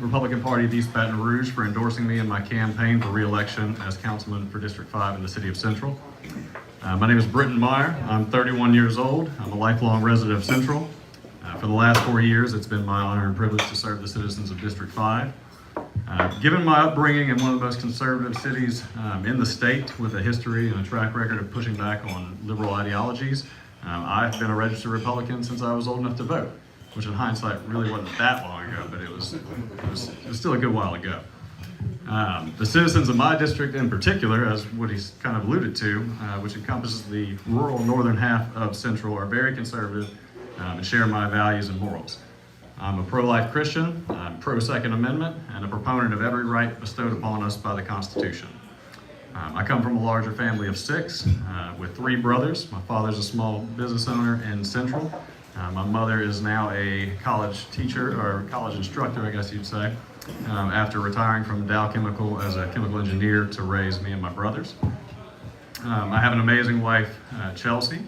Republican Party of East Baton Rouge for endorsing me in my campaign for re-election as councilman for District 5 in the City of Central. My name is Brenton Meyer. I'm 31 years old. I'm a lifelong resident of Central. For the last 4 years, it's been my honor and privilege to serve the citizens of District 5. Given my upbringing in one of the most conservative cities in the state, with a history and a track record of pushing back on liberal ideologies, I've been a registered Republican since I was old enough to vote, which in hindsight really wasn't that long ago, but it was still a good while ago. The citizens of my district in particular, as Woody's kind of alluded to, which encompasses the rural northern half of Central, are very conservative and share my values and morals. I'm a pro-life Christian, I'm pro-Second Amendment, and a proponent of every right bestowed upon us by the Constitution. I come from a larger family of 6 with 3 brothers. My father's a small business owner in Central. My mother is now a college teacher, or college instructor, I guess you'd say, after retiring from Dow Chemical as a chemical engineer to raise me and my brothers. I have an amazing wife, Chelsea.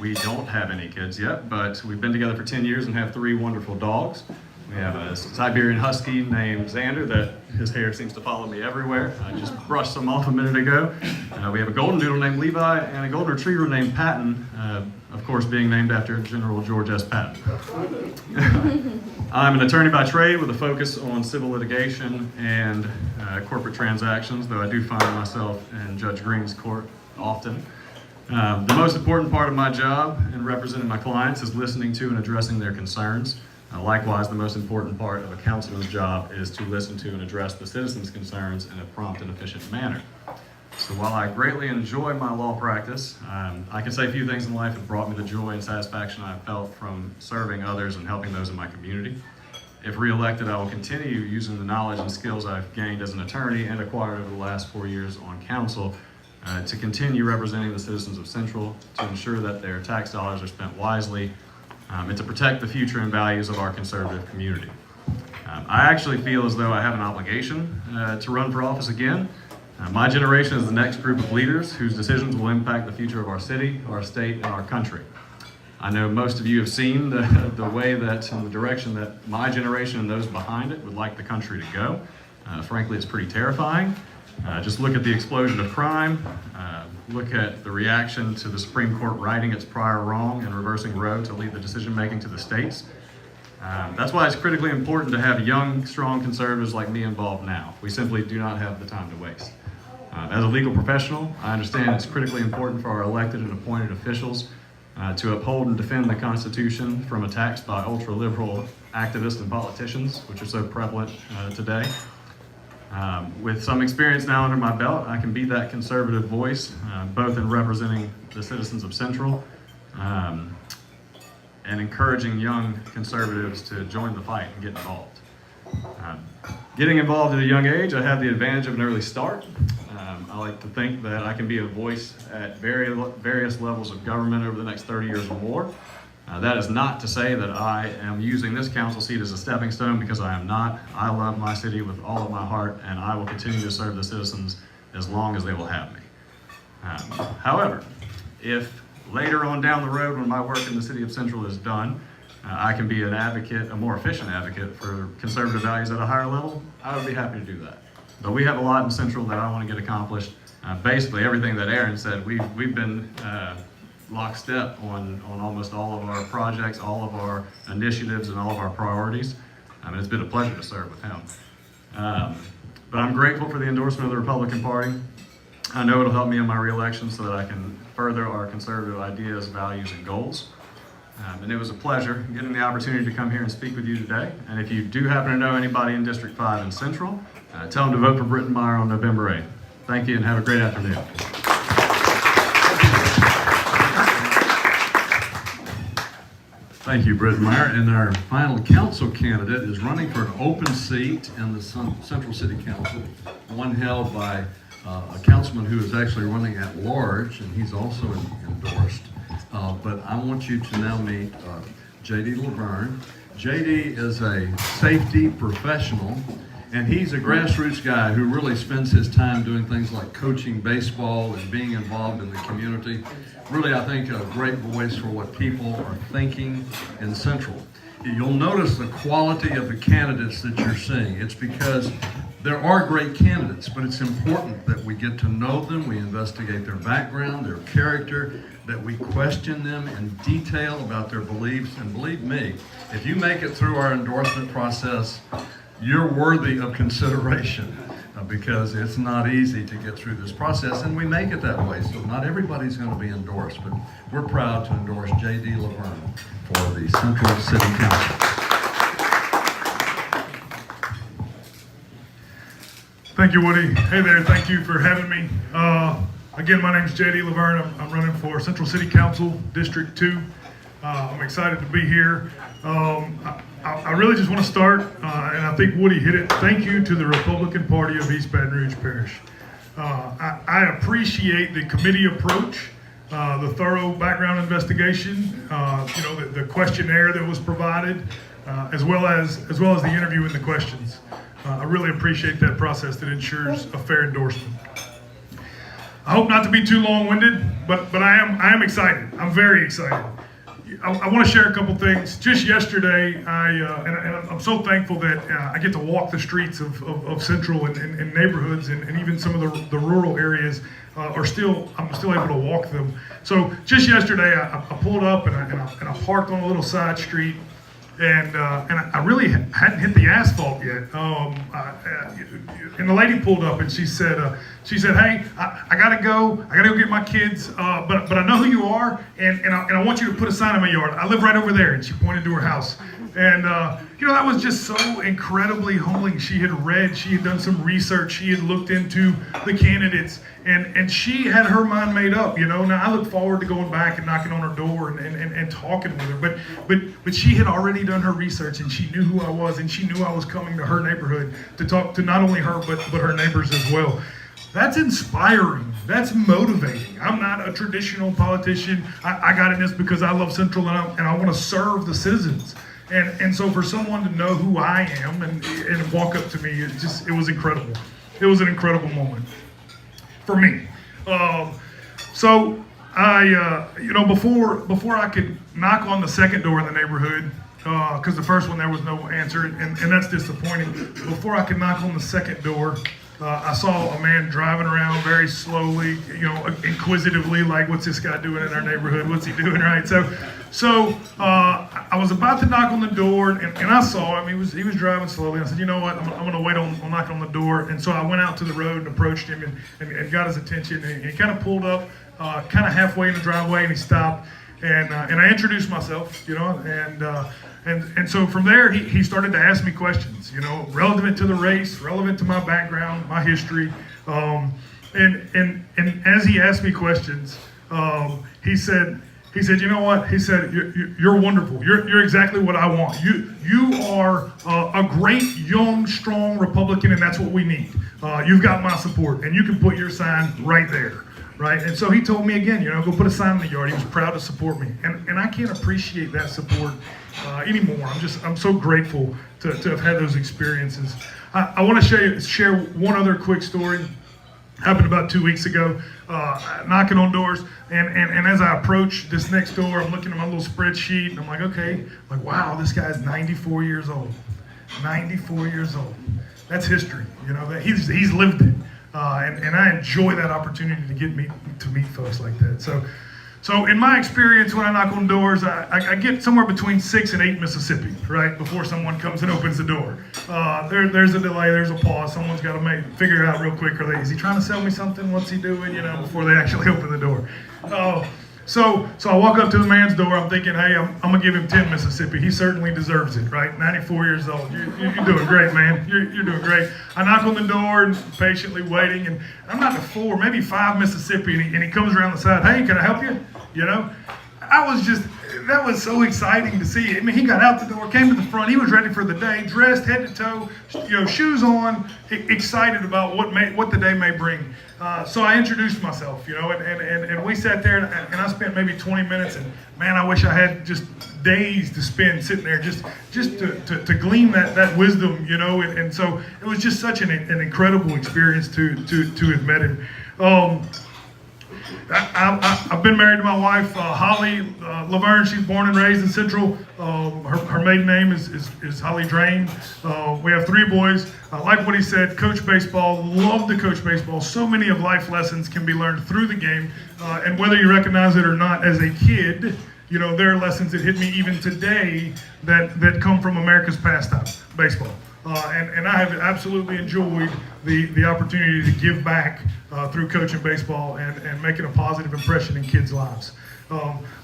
We don't have any kids yet, but we've been together for 10 years and have 3 wonderful dogs. We have a Siberian Husky named Xander that his hair seems to follow me everywhere. I just brushed some off a minute ago. We have a golden doodle named Levi and a golden retriever named Patton, of course being named after General George S. Patton. I'm an attorney by trade with a focus on civil litigation and corporate transactions, though I do find myself in Judge Green's court often. The most important part of my job in representing my clients is listening to and addressing their concerns. Likewise, the most important part of a councilman's job is to listen to and address the citizens' concerns in a prompt and efficient manner. So while I greatly enjoy my law practice, I can say a few things in life that brought me the joy and satisfaction I've felt from serving others and helping those in my community. If re-elected, I will continue using the knowledge and skills I've gained as an attorney and acquired over the last 4 years on council to continue representing the citizens of Central, to ensure that their tax dollars are spent wisely, and to protect the future and values of our conservative community. I actually feel as though I have an obligation to run for office again. My generation is the next group of leaders whose decisions will impact the future of our city, our state, and our country. I know most of you have seen the way that, and the direction that my generation and those behind it would like the country to go. Frankly, it's pretty terrifying. Just look at the explosion of crime. Look at the reaction to the Supreme Court righting its prior wrong and reversing Roe to leave the decision-making to the states. That's why it's critically important to have young, strong conservatives like me involved now. We simply do not have the time to waste. As a legal professional, I understand it's critically important for our elected and appointed officials to uphold and defend the Constitution from attacks by ultra-liberal activists and politicians, which are so prevalent today. With some experience now under my belt, I can be that conservative voice, both in representing the citizens of Central and encouraging young conservatives to join the fight and get involved. Getting involved at a young age, I have the advantage of an early start. I like to think that I can be a voice at various levels of government over the next 30 years or more. That is not to say that I am using this council seat as a stepping stone, because I am not. I love my city with all of my heart, and I will continue to serve the citizens as long as they will have me. However, if later on down the road when my work in the city of Central is done, I can be an advocate, a more efficient advocate for conservative values at a higher level, I would be happy to do that. But we have a lot in Central that I want to get accomplished. Basically everything that Aaron said, we've been lockstep on almost all of our projects, all of our initiatives, and all of our priorities. It's been a pleasure to serve with him. But I'm grateful for the endorsement of the Republican Party. I know it'll help me in my reelection so that I can further our conservative ideas, values, and goals. And it was a pleasure getting the opportunity to come here and speak with you today. And if you do happen to know anybody in District 5 and Central, tell them to vote for Brenton Meyer on November 8th. Thank you and have a great afternoon. Thank you, Brenton Meyer. And our final council candidate is running for an open seat in the Central City Council, one held by a councilman who is actually running at large, and he's also endorsed. But I want you to now meet J.D. Laverne. J.D. is a safety professional, and he's a grassroots guy who really spends his time doing things like coaching baseball and being involved in the community. Really, I think, a great voice for what people are thinking in Central. You'll notice the quality of the candidates that you're seeing. It's because there are great candidates, but it's important that we get to know them, we investigate their background, their character, that we question them in detail about their beliefs. And believe me, if you make it through our endorsement process, you're worthy of consideration, because it's not easy to get through this process, and we make it that way. So not everybody's going to be endorsed, but we're proud to endorse J.D. Laverne for the Central City Council. Thank you, Woody. Hey there, thank you for having me. Again, my name is J.D. Laverne. I'm running for Central City Council, District 2. I'm excited to be here. I really just want to start, and I think Woody hit it. Thank you to the Republican Party of East Baton Rouge Parish. I appreciate the committee approach, the thorough background investigation, the questionnaire that was provided, as well as the interview and the questions. I really appreciate that process that ensures a fair endorsement. I hope not to be too long-winded, but I am excited. I'm very excited. I want to share a couple things. Just yesterday, and I'm so thankful that I get to walk the streets of Central and neighborhoods, and even some of the rural areas I'm still able to walk them. So just yesterday, I pulled up and I parked on a little side street, and I really hadn't hit the asphalt yet. And the lady pulled up and she said, "Hey, I gotta go get my kids, but I know who you are, and I want you to put a sign in my yard. I live right over there." And she pointed to her house, and that was just so incredibly humbling. She had done some research, she had looked into the candidates, and she had her mind made up. Now I look forward to going back and knocking on her door and talking with her, but she had already done her research, and she knew who I was, and she knew I was coming to her neighborhood to talk to not only her but her neighbors as well. That's inspiring. That's motivating. I'm not a traditional politician. I got in this because I love Central and I want to serve the citizens. And so for someone to know who I am and walk up to me, it was incredible. It was an incredible moment for me. So I, before I could knock on the second door in the neighborhood, because the first one there was no answer, and that's disappointing. Before I could knock on the second door, I saw a man driving around very slowly, inquisitively, like, what's this guy doing in our neighborhood? What's he doing, right? So I was about to knock on the door, and I saw him. He was driving slowly. I said, you know what? I'm going to wait on knocking on the door. And so I went out to the road and approached him and got his attention. And he kind of pulled up, kind of halfway in the driveway, and he stopped. And I introduced myself, and And so from there, he started to ask me questions, you know, relevant to the race, relevant to my background, my history. And as he asked me questions, he said, you know what? He said, you're wonderful. You're exactly what I want. You are a great, young, strong Republican, and that's what we need. You've got my support, and you can put your sign right there, right? And so he told me again, you know, go put a sign in the yard. He was proud to support me, and I can't appreciate that support anymore. I'm so grateful to have had those experiences. I want to share one other quick story. Happened about 2 weeks ago, knocking on doors, and as I approach this next door, I'm looking at my little spreadsheet, and I'm like, okay, like, wow, this guy's 94 years old. 94 years old. That's history, you know, that he's lived it. And I enjoy that opportunity to meet folks like that. So in my experience, when I knock on doors, I get somewhere between 6 and 8 Mississippi, right, before someone comes and opens the door. There's a delay, there's a pause. Someone's got to figure it out real quick. Is he trying to sell me something? What's he doing? You know, before they actually open the door. So I walk up to the man's door. I'm thinking, hey, I'm gonna give him 10 Mississippi. He certainly deserves it, right? 94 years old. You're doing great, man. You're doing great. I knock on the door and patiently waiting, and I'm not to 4, maybe 5 Mississippi, and he comes around the side. Hey, can I help you? You know, that was so exciting to see. I mean, he got out the door, came to the front. He was ready for the day, dressed head to toe, you know, shoes on, excited about what the day may bring. So I introduced myself, you know, and we sat there, and I spent maybe 20 minutes, and man, I wish I had just days to spend sitting there just to glean that wisdom, you know, and so it was just such an incredible experience to have met him. I've been married to my wife, Holly Laverne. She's born and raised in Central. Her maiden name is Holly Drain. We have 3 boys. I like what he said, coach baseball, love to coach baseball. So many of life lessons can be learned through the game. And whether you recognize it or not, as a kid, you know, there are lessons that hit me even today that come from America's pastime, baseball. And I have absolutely enjoyed the opportunity to give back through coaching baseball and making a positive impression in kids' lives.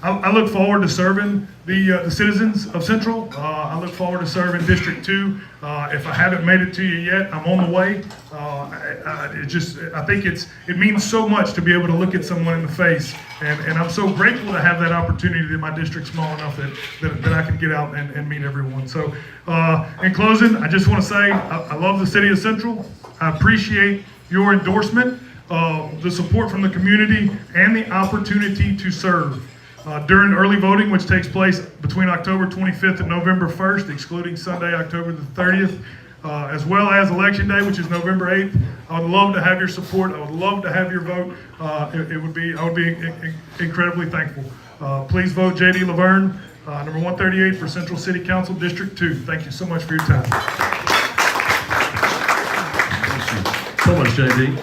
I look forward to serving the citizens of Central. I look forward to serving District 2. If I haven't made it to you yet, I'm on the way. I think it means so much to be able to look at someone in the face, and I'm so grateful to have that opportunity that my district's small enough that I can get out and meet everyone. So in closing, I just want to say I love the city of Central. I appreciate your endorsement, the support from the community, and the opportunity to serve. During early voting, which takes place between October 25th and November 1st, excluding Sunday, October the 30th, as well as Election Day, which is November 8th. I would love to have your support. I would love to have your vote. I would be incredibly thankful. Please vote J.D. Laverne, number 138 for Central City Council, District 2. Thank you so much for your time. So much, JD.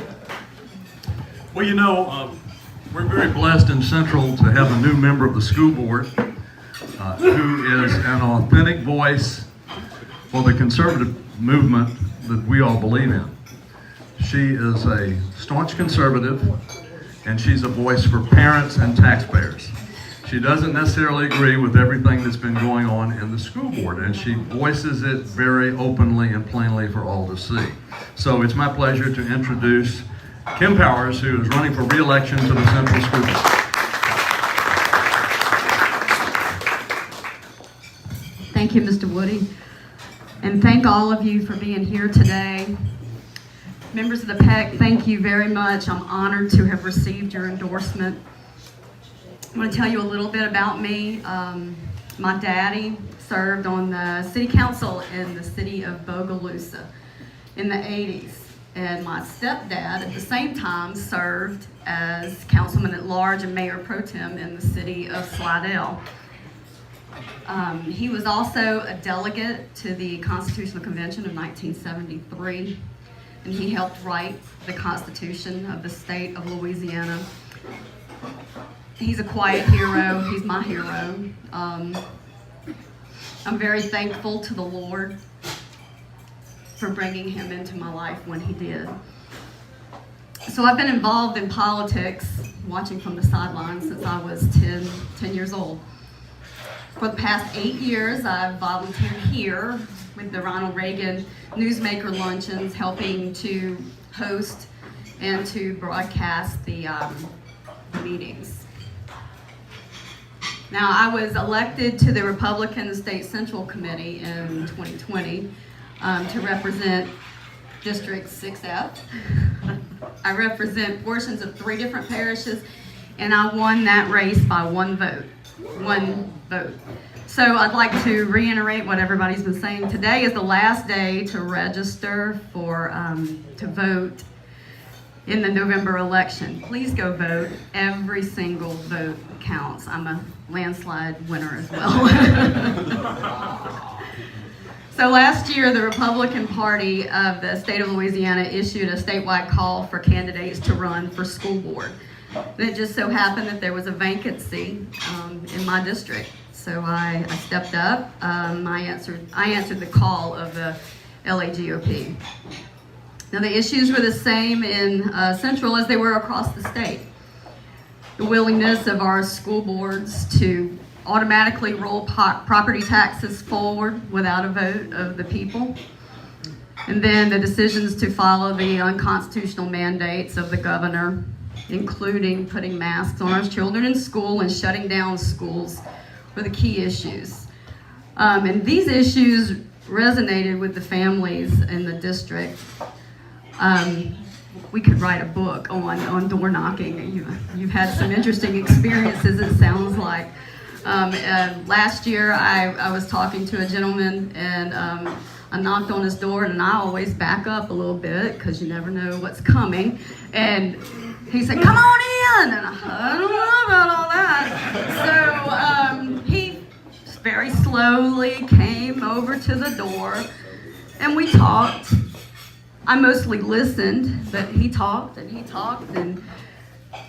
Well, you know, we're very blessed in Central to have a new member of the school board who is an authentic voice for the conservative movement that we all believe in. She is a staunch conservative, and she's a voice for parents and taxpayers. She doesn't necessarily agree with everything that's been going on in the school board, and she voices it very openly and plainly for all to see. So it's my pleasure to introduce Kim Powers, who is running for re-election to the Central School Board. Thank you, Mr. Woody. And thank all of you for being here today. Members of the PEC, thank you very much. I'm honored to have received your endorsement. I want to tell you a little bit about me. My daddy served on the city council in the city of Bogalusa in the 80s. And my stepdad at the same time served as councilman at large and mayor pro tem in the city of Slidell. He was also a delegate to the Constitutional Convention of 1973, and he helped write the Constitution of the state of Louisiana. He's a quiet hero. He's my hero. I'm very thankful to the Lord for bringing him into my life when he did. So I've been involved in politics, watching from the sidelines since I was 10 years old. For the past 8 years, I've volunteered here with the Ronald Reagan Newsmaker Luncheons, helping to host and to broadcast the meetings. Now, I was elected to the Republican State Central Committee in 2020 to represent District 6F. I represent portions of 3 different parishes, and I won that race by one vote. So I'd like to reiterate what everybody's been saying. Today is the last day to register for to vote in the November election. Please go vote. Every single vote counts. I'm a landslide winner as well. So last year, the Republican Party of the state of Louisiana issued a statewide call for candidates to run for school board. And it just so happened that there was a vacancy in my district. So I stepped up. I answered the call of the LAGOP. Now the issues were the same in Central as they were across the state. The willingness of our school boards to automatically roll property taxes forward without a vote of the people. And then the decisions to follow the unconstitutional mandates of the governor, including putting masks on our children in school and shutting down schools, were the key issues. And these issues resonated with the families in the district. We could write a book on door knocking. You've had some interesting experiences, it sounds like. Last year, I was talking to a gentleman, and I knocked on his door, and I always back up a little bit because you never know what's coming. And he said, "Come on in," and I don't know about all that. So he very slowly came over to the door, and we talked. I mostly listened, but he talked and he talked, and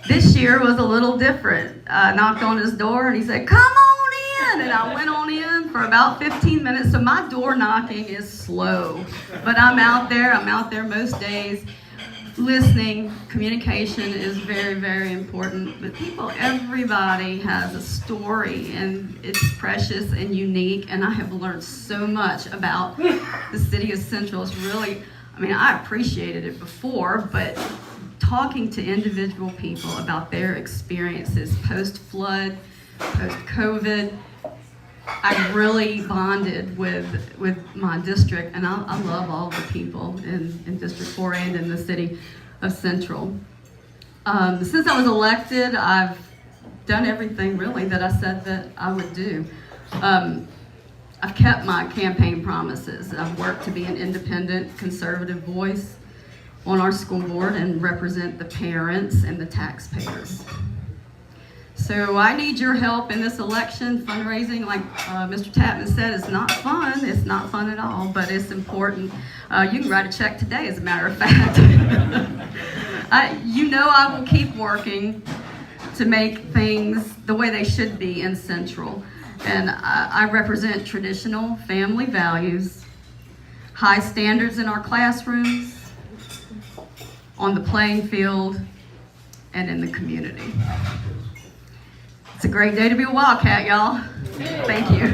this year was a little different. I knocked on his door, and he said, "Come on in," and I went on in for about 15 minutes. So my door knocking is slow, but I'm out there most days. Listening, communication is very, very important. But everybody has a story, and it's precious and unique, and I have learned so much about the city of Central. It's really, I appreciated it before, but talking to individual people about their experiences post-flood, post-COVID, I really bonded with my district, and I love all the people in District 4 and in the city of Central. Since I was elected, I've done everything really that I said that I would do. I've kept my campaign promises. I've worked to be an independent, conservative voice on our school board and represent the parents and the taxpayers. So I need your help in this election. Fundraising, like Mr. Tapman said, is not fun. It's not fun at all, but it's important. You can write a check today, as a matter of fact. I will keep working to make things the way they should be in Central. And I represent traditional family values, high standards in our classrooms, on the playing field, and in the community. It's a great day to be a Wildcat, y'all. Thank you.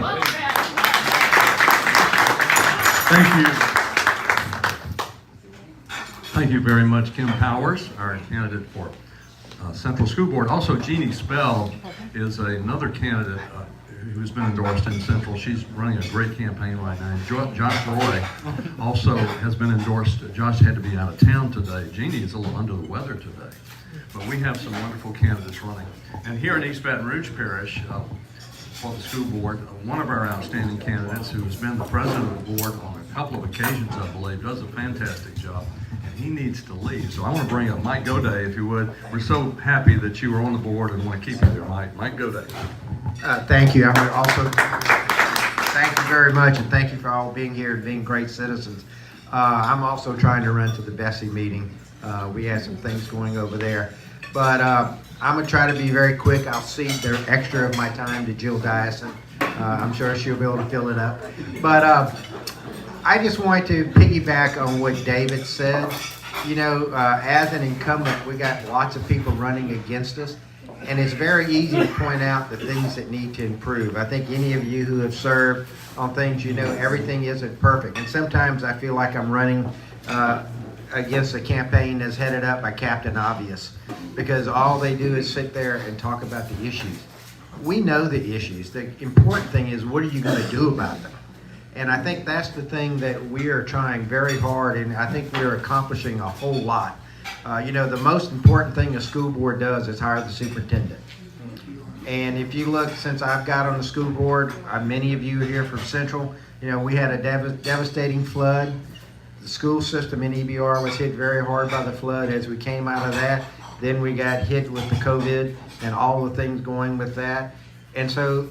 Thank you. Thank you very much, Kim Powers, our candidate for Central School Board. Also, Jeannie Spell is another candidate who's been endorsed in Central. She's running a great campaign right now. Josh Roy also has been endorsed. Josh had to be out of town today. Jeannie is a little under the weather today. But we have some wonderful candidates running. And here in East Baton Rouge Parish, for the school board, one of our outstanding candidates, who has been the president of the board on a couple of occasions, I believe, does a fantastic job. And he needs to leave. So I want to bring up Mike Goday, if you would. We're so happy that you were on the board and want to keep you there, Mike. Mike Goday. Thank you. I would also thank you very much, and thank you for all being here and being great citizens. I'm also trying to run to the Bessie meeting. We had some things going over there. But I'm going to try to be very quick. I'll cede the extra of my time to Jill Dyson. I'm sure she'll be able to fill it up. But I just want to piggyback on what David said. As an incumbent, we got lots of people running against us. And it's very easy to point out the things that need to improve. I think any of you who have served on things, you know everything isn't perfect. And sometimes I feel like I'm running against a campaign that's headed up by Captain Obvious, because all they do is sit there and talk about the issues. We know the issues. The important thing is, what are you going to do about them? And I think that's the thing that we are trying very hard, and I think we're accomplishing a whole lot. You know, the most important thing a school board does is hire the superintendent. And if you look, since I've got on the school board, many of you here from Central, you know, we had a devastating flood. The school system in EBR was hit very hard by the flood. As we came out of that, then we got hit with the COVID and all the things going with that. And so,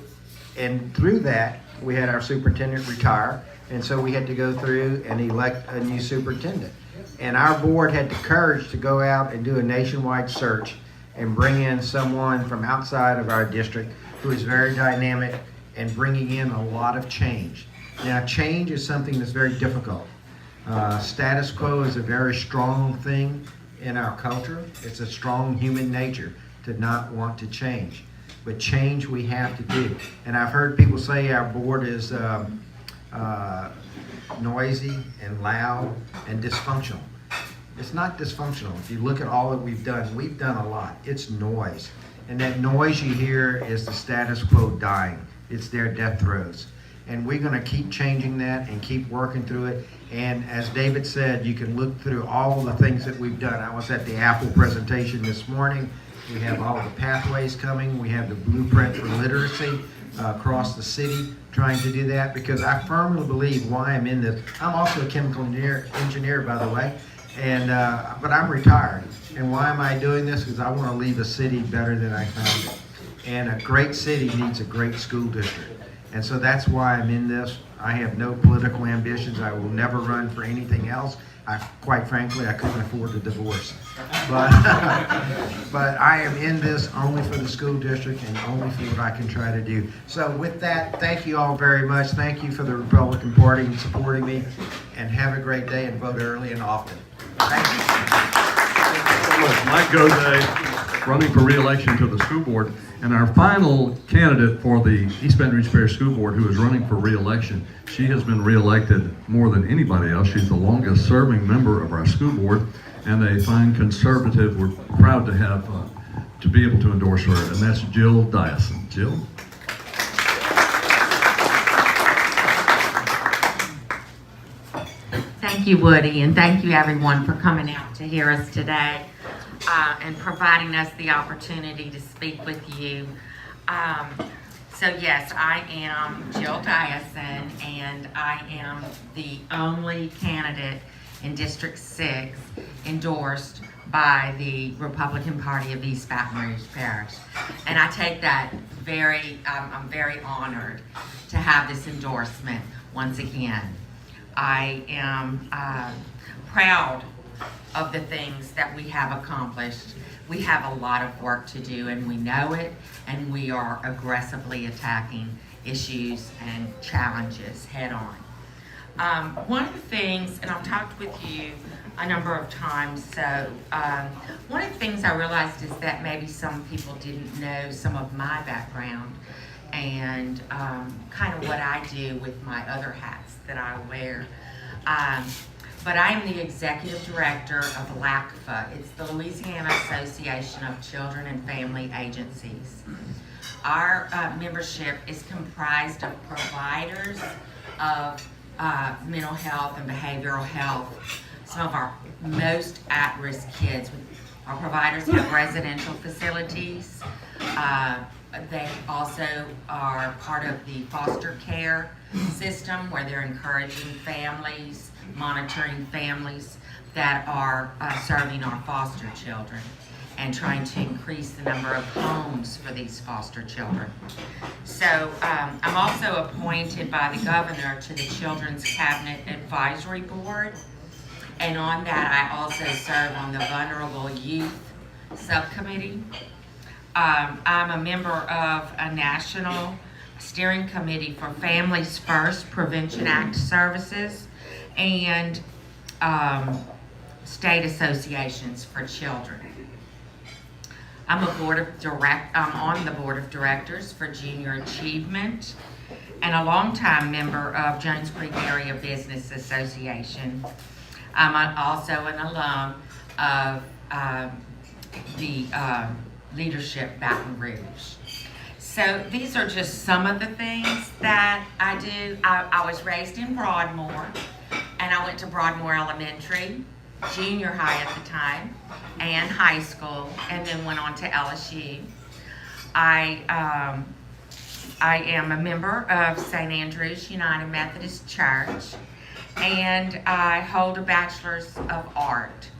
and through that, we had our superintendent retire. And so we had to go through and elect a new superintendent. And our board had the courage to go out and do a nationwide search and bring in someone from outside of our district who is very dynamic and bringing in a lot of change. Now, change is something that's very difficult. Status quo is a very strong thing in our culture. It's a strong human nature to not want to change. But change we have to do. And I've heard people say our board is noisy and loud and dysfunctional. It's not dysfunctional. If you look at all that we've done a lot. It's noise. And that noise you hear is the status quo dying. It's their death throes. And we're going to keep changing that and keep working through it. And as David said, you can look through all the things that we've done. I was at the Apple presentation this morning. We have all the pathways coming. We have the blueprint for literacy across the city, trying to do that, because I firmly believe why I'm in this. I'm also a chemical engineer, by the way, and but I'm retired. And why am I doing this? Because I want to leave a city better than I found it. And a great city needs a great school district. And so that's why I'm in this. I have no political ambitions. I will never run for anything else. Quite frankly, I couldn't afford a divorce. But I am in this only for the school district and only for what I can try to do. So with that, thank you all very much. Thank you for the Republican Party and supporting me. And have a great day and vote early and often. Thank you. Mike Goday, running for re-election to the school board. And our final candidate for the East Baton Rouge Parish School Board, who is running for re-election, she has been re-elected more than anybody else. She's the longest serving member of our school board, and a fine conservative. We're proud to have, to be able to endorse her, and that's Jill Dyson. Jill? Thank you, Woody, and thank you everyone for coming out to hear us today. And providing us the opportunity to speak with you. So yes, I am Jill Dyson, and I am the only candidate in District 6 endorsed by the Republican Party of East Baton Rouge Parish. And I take that I'm very honored to have this endorsement once again. I am proud of the things that we have accomplished. We have a lot of work to do, and we know it, and we are aggressively attacking issues and challenges head on. One of the things, and I've talked with you a number of times, so one of the things I realized is that maybe some people didn't know some of my background and kind of what I do with my other hats that I wear. But I am the executive director of Lacfa. It's the Louisiana Association of Children and Family Agencies. Our membership is comprised of providers of mental health and behavioral health. Some of our most at-risk kids. Our providers have residential facilities. They also are part of the foster care system, where they're encouraging families, monitoring families that are serving our foster children and trying to increase the number of homes for these foster children. So I'm also appointed by the governor to the Children's Cabinet Advisory Board, and on that I also serve on the Vulnerable Youth Subcommittee. I'm a member of a national steering committee for Families First Prevention Act services and state associations for children. I'm on the board of directors for Junior Achievement and a longtime member of Jones Creek Area Business Association. I'm also an alum of the Leadership Baton Rouge. So these are just some of the things that I do. I was raised in Broadmoor, and I went to Broadmoor Elementary, junior high at the time, and high school, and then went on to LSU. I am a member of St. Andrew's United Methodist Church, and I hold a Bachelor of Arts.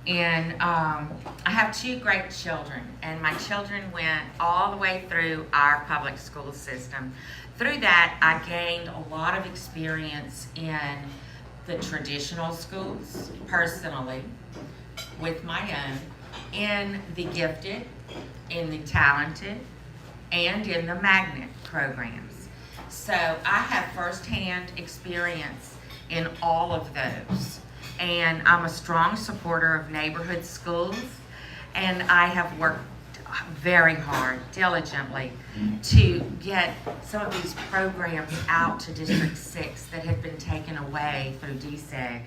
And I have two great children, and my children went all the way through our public school system. Through that, I gained a lot of experience in the traditional schools, personally, with my own, in the gifted, in the talented, and in the magnet programs. So I have firsthand experience in all of those. And I'm a strong supporter of neighborhood schools, and I have worked very hard, diligently, to get some of these programs out to District 6 that had been taken away through DSEG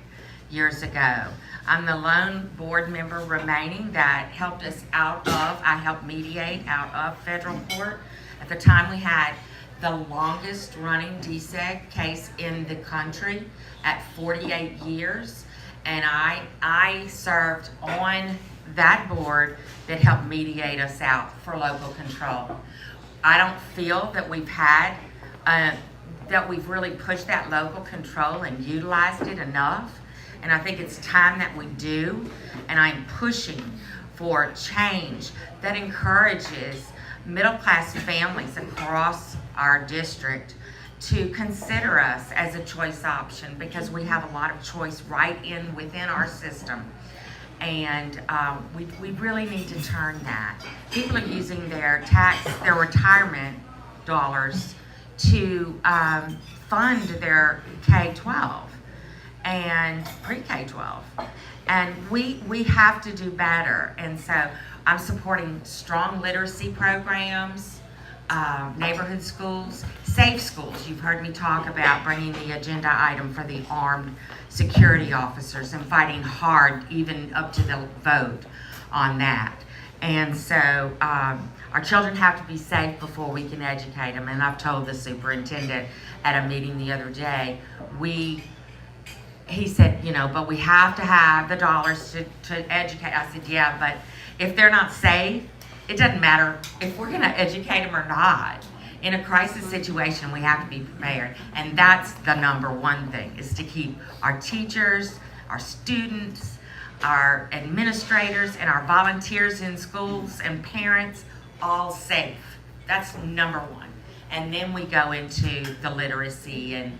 years ago. I'm the lone board member remaining that helped us I helped mediate out of federal court. At the time, we had the longest running DSEG case in the country at 48 years. And I served on that board that helped mediate us out for local control. I don't feel that we've had, that we've really pushed that local control and utilized it enough. And I think it's time that we do. And I'm pushing for change that encourages middle-class families across our district to consider us as a choice option, because we have a lot of choice within our system. And we really need to turn that. People are using their retirement dollars to fund their K-12 and pre-K-12. And we have to do better. And so I'm supporting strong literacy programs, neighborhood schools, safe schools. You've heard me talk about bringing the agenda item for the armed security officers and fighting hard even up to the vote on that. And so our children have to be safe before we can educate them. And I've told the superintendent at a meeting the other day, he said, but we have to have the dollars to educate. I said, yeah, but if they're not safe, it doesn't matter if we're going to educate them or not. In a crisis situation, we have to be prepared. And that's the number one thing, is to keep our teachers, our students, our administrators, and our volunteers in schools and parents all safe. That's number one. And then we go into the literacy and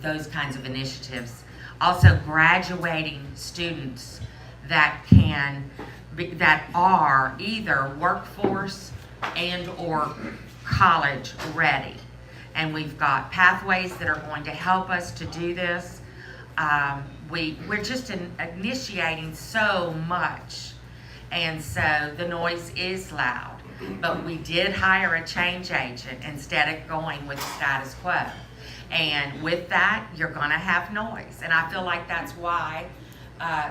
those kinds of initiatives. Also, graduating students that are either workforce and or college ready. And we've got pathways that are going to help us to do this. We're just initiating so much. And so the noise is loud. But we did hire a change agent instead of going with the status quo. And with that, you're going to have noise. And I feel like that's why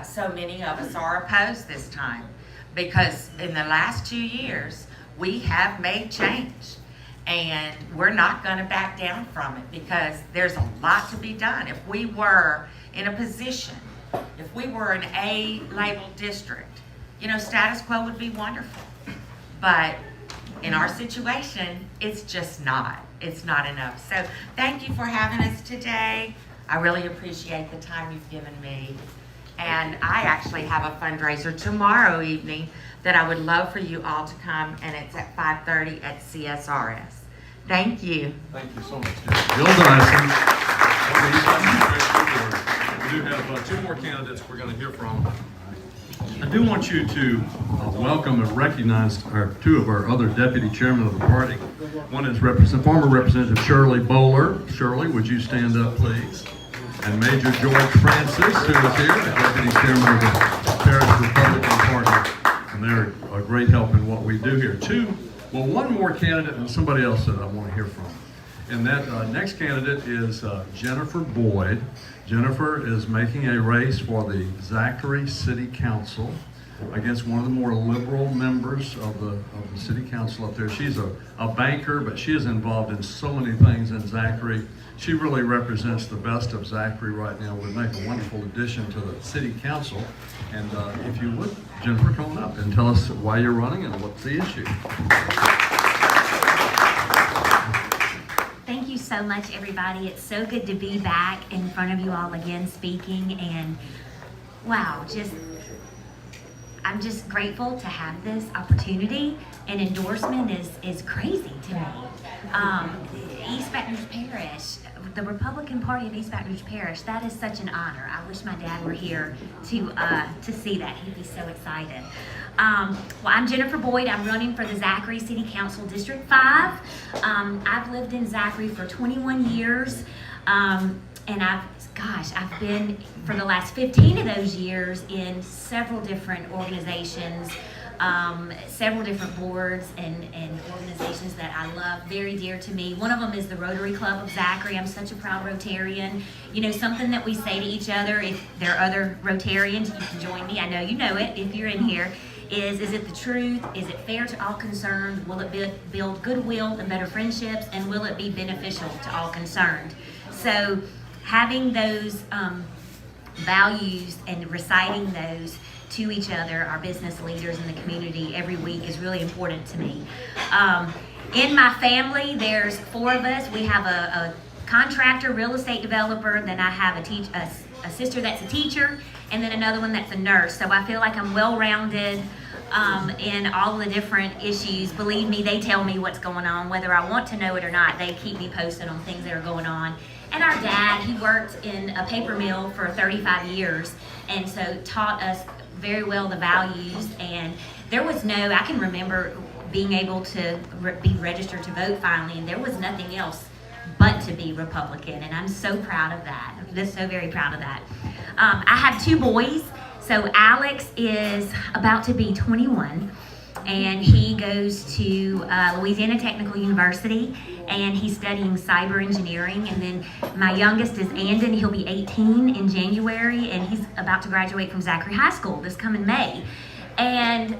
so many of us are opposed this time. Because in the last 2 years, we have made change. And we're not going to back down from it, because there's a lot to be done. If we were in a position, if we were an A-labeled district, status quo would be wonderful. But in our situation, it's just not. It's not enough. So thank you for having us today. I really appreciate the time you've given me. And I actually have a fundraiser tomorrow evening that I would love for you all to come, and it's at 5:30 at CSRS. Thank you. Thank you so much, Bill Dyson. We do have two more candidates we're going to hear from. I do want you to welcome and recognize two of our other deputy chairmen of the party. One is former Representative Shirley Bowler. Shirley, would you stand up, please? And Major George Francis, who is here, the deputy chairman of the Parish Republican Party. and they're a great help in what we do here. One more candidate and somebody else that I want to hear from. And that next candidate is Jennifer Boyd. Jennifer is making a race for the Zachary City Council against one of the more liberal members of the city council up there. She's a banker, but she is involved in so many things in Zachary. She really represents the best of Zachary right now. Would make a wonderful addition to the city council. And if you would, Jennifer, come on up and tell us why you're running and what's the issue. Thank you so much, everybody. It's so good to be back in front of you all again speaking, and wow, I'm just grateful to have this opportunity. An endorsement is crazy to me. East Baton Rouge Parish, the Republican Party of East Baton Rouge Parish, that is such an honor. I wish my dad were here to see that. He'd be so excited. Well, I'm Jennifer Boyd. I'm running for the Zachary City Council District 5. I've lived in Zachary for 21 years, and I've been for the last 15 of those years in several different organizations, several different boards and organizations that I love, very dear to me. One of them is the Rotary Club of Zachary. I'm such a proud Rotarian. You know, something that we say to each other, if there are other Rotarians, you can join me. I know you know it if you're in here. Is it the truth? Is it fair to all concerned? Will it build goodwill and better friendships? And will it be beneficial to all concerned? So having those values and reciting those to each other, our business leaders in the community, every week is really important to me. In my family, there's 4 of us. We have a contractor, real estate developer, then I have a sister that's a teacher, and then another one that's a nurse. So I feel like I'm well-rounded in all the different issues. Believe me, they tell me what's going on, whether I want to know it or not. They keep me posted on things that are going on. And our dad, he worked in a paper mill for 35 years, and so taught us very well the values. And there was I can remember being able to be registered to vote finally, and there was nothing else but to be Republican, and I'm so proud of that. I'm just so very proud of that. I have 2 boys. So Alex is about to be 21, and he goes to Louisiana Technical University, and he's studying cyber engineering. And then my youngest is Andon. He'll be 18 in January, and he's about to graduate from Zachary High School this coming May. And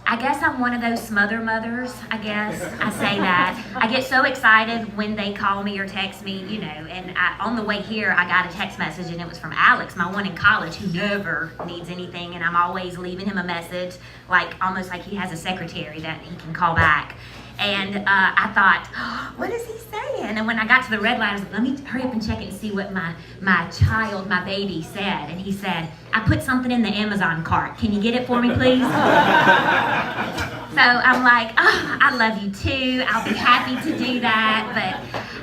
I guess I'm one of those smother mothers, I guess. I say that. I get so excited when they call me or text me, you know, and on the way here, I got a text message, and it was from Alex, my one in college, who never needs anything, and I'm always leaving him a message, almost like he has a secretary that he can call back. And I thought, oh, what is he saying? And when I got to the red light, I was like, let me hurry up and check it and see what my baby said. And he said, I put something in the Amazon cart. Can you get it for me, please? So I'm like, oh, I love you too. I'll be happy to do that. But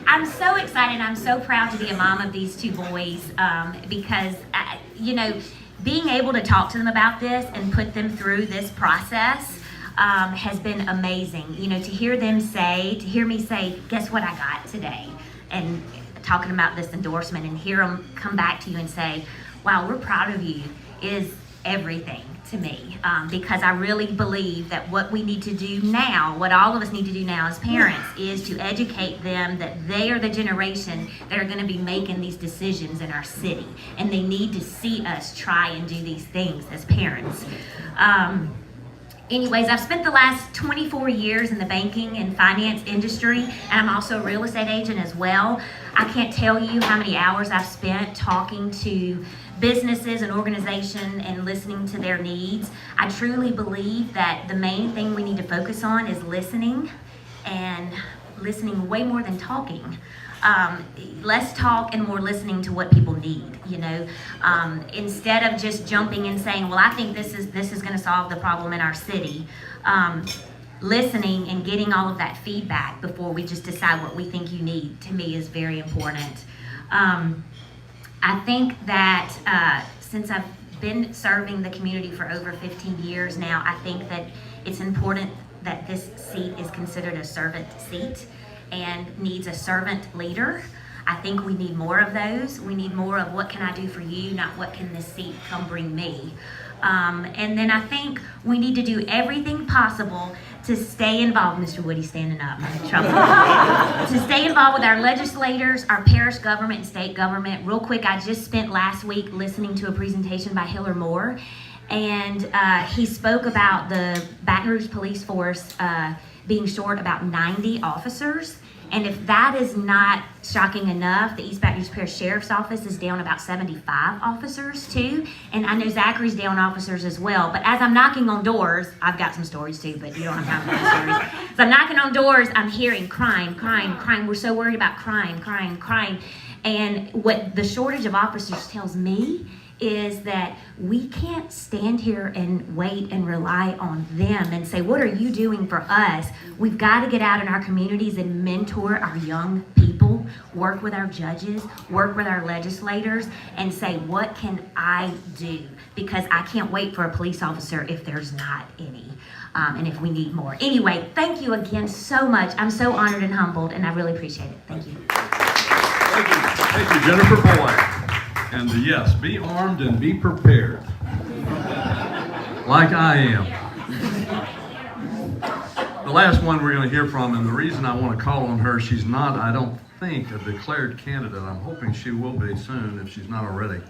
I'm so excited. I'm so proud to be a mom of these 2 boys because, being able to talk to them about this and put them through this process has been amazing. You know, to hear me say, guess what I got today? And talking about this endorsement, and hear them come back to you and say, wow, we're proud of you, is everything to me. Because I really believe that what we need to do now, what all of us need to do now as parents, is to educate them that they are the generation that are going to be making these decisions in our city. And they need to see us try and do these things as parents. Anyways, I've spent the last 24 years in the banking and finance industry, and I'm also a real estate agent as well. I can't tell you how many hours I've spent talking to businesses and organizations and listening to their needs. I truly believe that the main thing we need to focus on is listening, and listening way more than talking. Less talk and more listening to what people need, you know. Instead of just jumping and saying, well, I think this is going to solve the problem in our city. Listening and getting all of that feedback before we just decide what we think you need, to me, is very important. I think that since I've been serving the community for over 15 years now, I think that it's important that this seat is considered a servant seat and needs a servant leader. I think we need more of those. We need more of what can I do for you, not what can this seat come bring me. And then I think we need to do everything possible to stay involved. Mr. Woody standing up, I'm in trouble. To stay involved with our legislators, our parish government and state government. Real quick, I just spent last week listening to a presentation by Hiller Moore, and he spoke about the Baton Rouge police force being short about 90 officers. And if that is not shocking enough, the East Baton Rouge Parish Sheriff's Office is down about 75 officers too. And I know Zachary's down officers as well. But as I'm knocking on doors, I've got some stories too, but you don't have time for my stories. As I'm knocking on doors, I'm hearing crime, crime, crime. We're so worried about crime, crime, crime. And what the shortage of officers tells me is that we can't stand here and wait and rely on them and say, what are you doing for us? We've got to get out in our communities and mentor our young people, work with our judges, work with our legislators, and say, what can I do? Because I can't wait for a police officer if there's not any, and if we need more. Anyway, thank you again so much. I'm so honored and humbled, and I really appreciate it. Thank you. Thank you, Jennifer Boyd. And yes, be armed and be prepared. Like I am. The last one we're going to hear from, and the reason I want to call on her, she's not, I don't think, a declared candidate. I'm hoping she will be soon, if she's not already,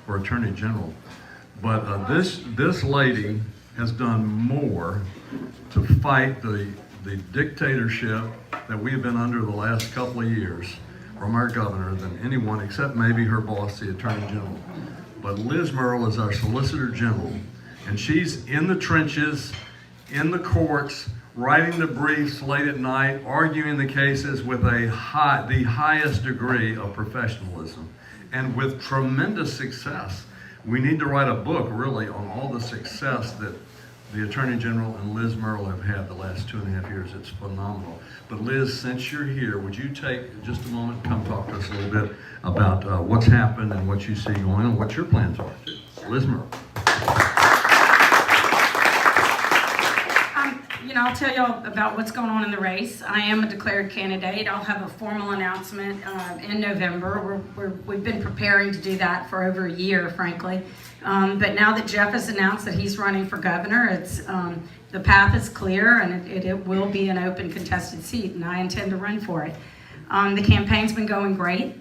for Attorney General. But this lady has done more to fight the dictatorship that we have been under the last couple of years from our governor than anyone except maybe her boss, the Attorney General. But Liz Merle is our Solicitor General, and she's in the trenches, in the courts, writing the briefs late at night, arguing the cases with the highest degree of professionalism, and with tremendous success. We need to write a book, really, on all the success that the Attorney General and Liz Merle have had the last 2.5 years. It's phenomenal. But Liz, since you're here, would you take just a moment, come talk to us a little bit about what's happened and what you see going on, what your plans are. Liz Merle. I'll tell y'all about what's going on in the race. I am a declared candidate. I'll have a formal announcement in November. We've been preparing to do that for over a year, frankly. But now that Jeff has announced that he's running for governor, it's the path is clear, and it will be an open contested seat, and I intend to run for it. The campaign's been going great,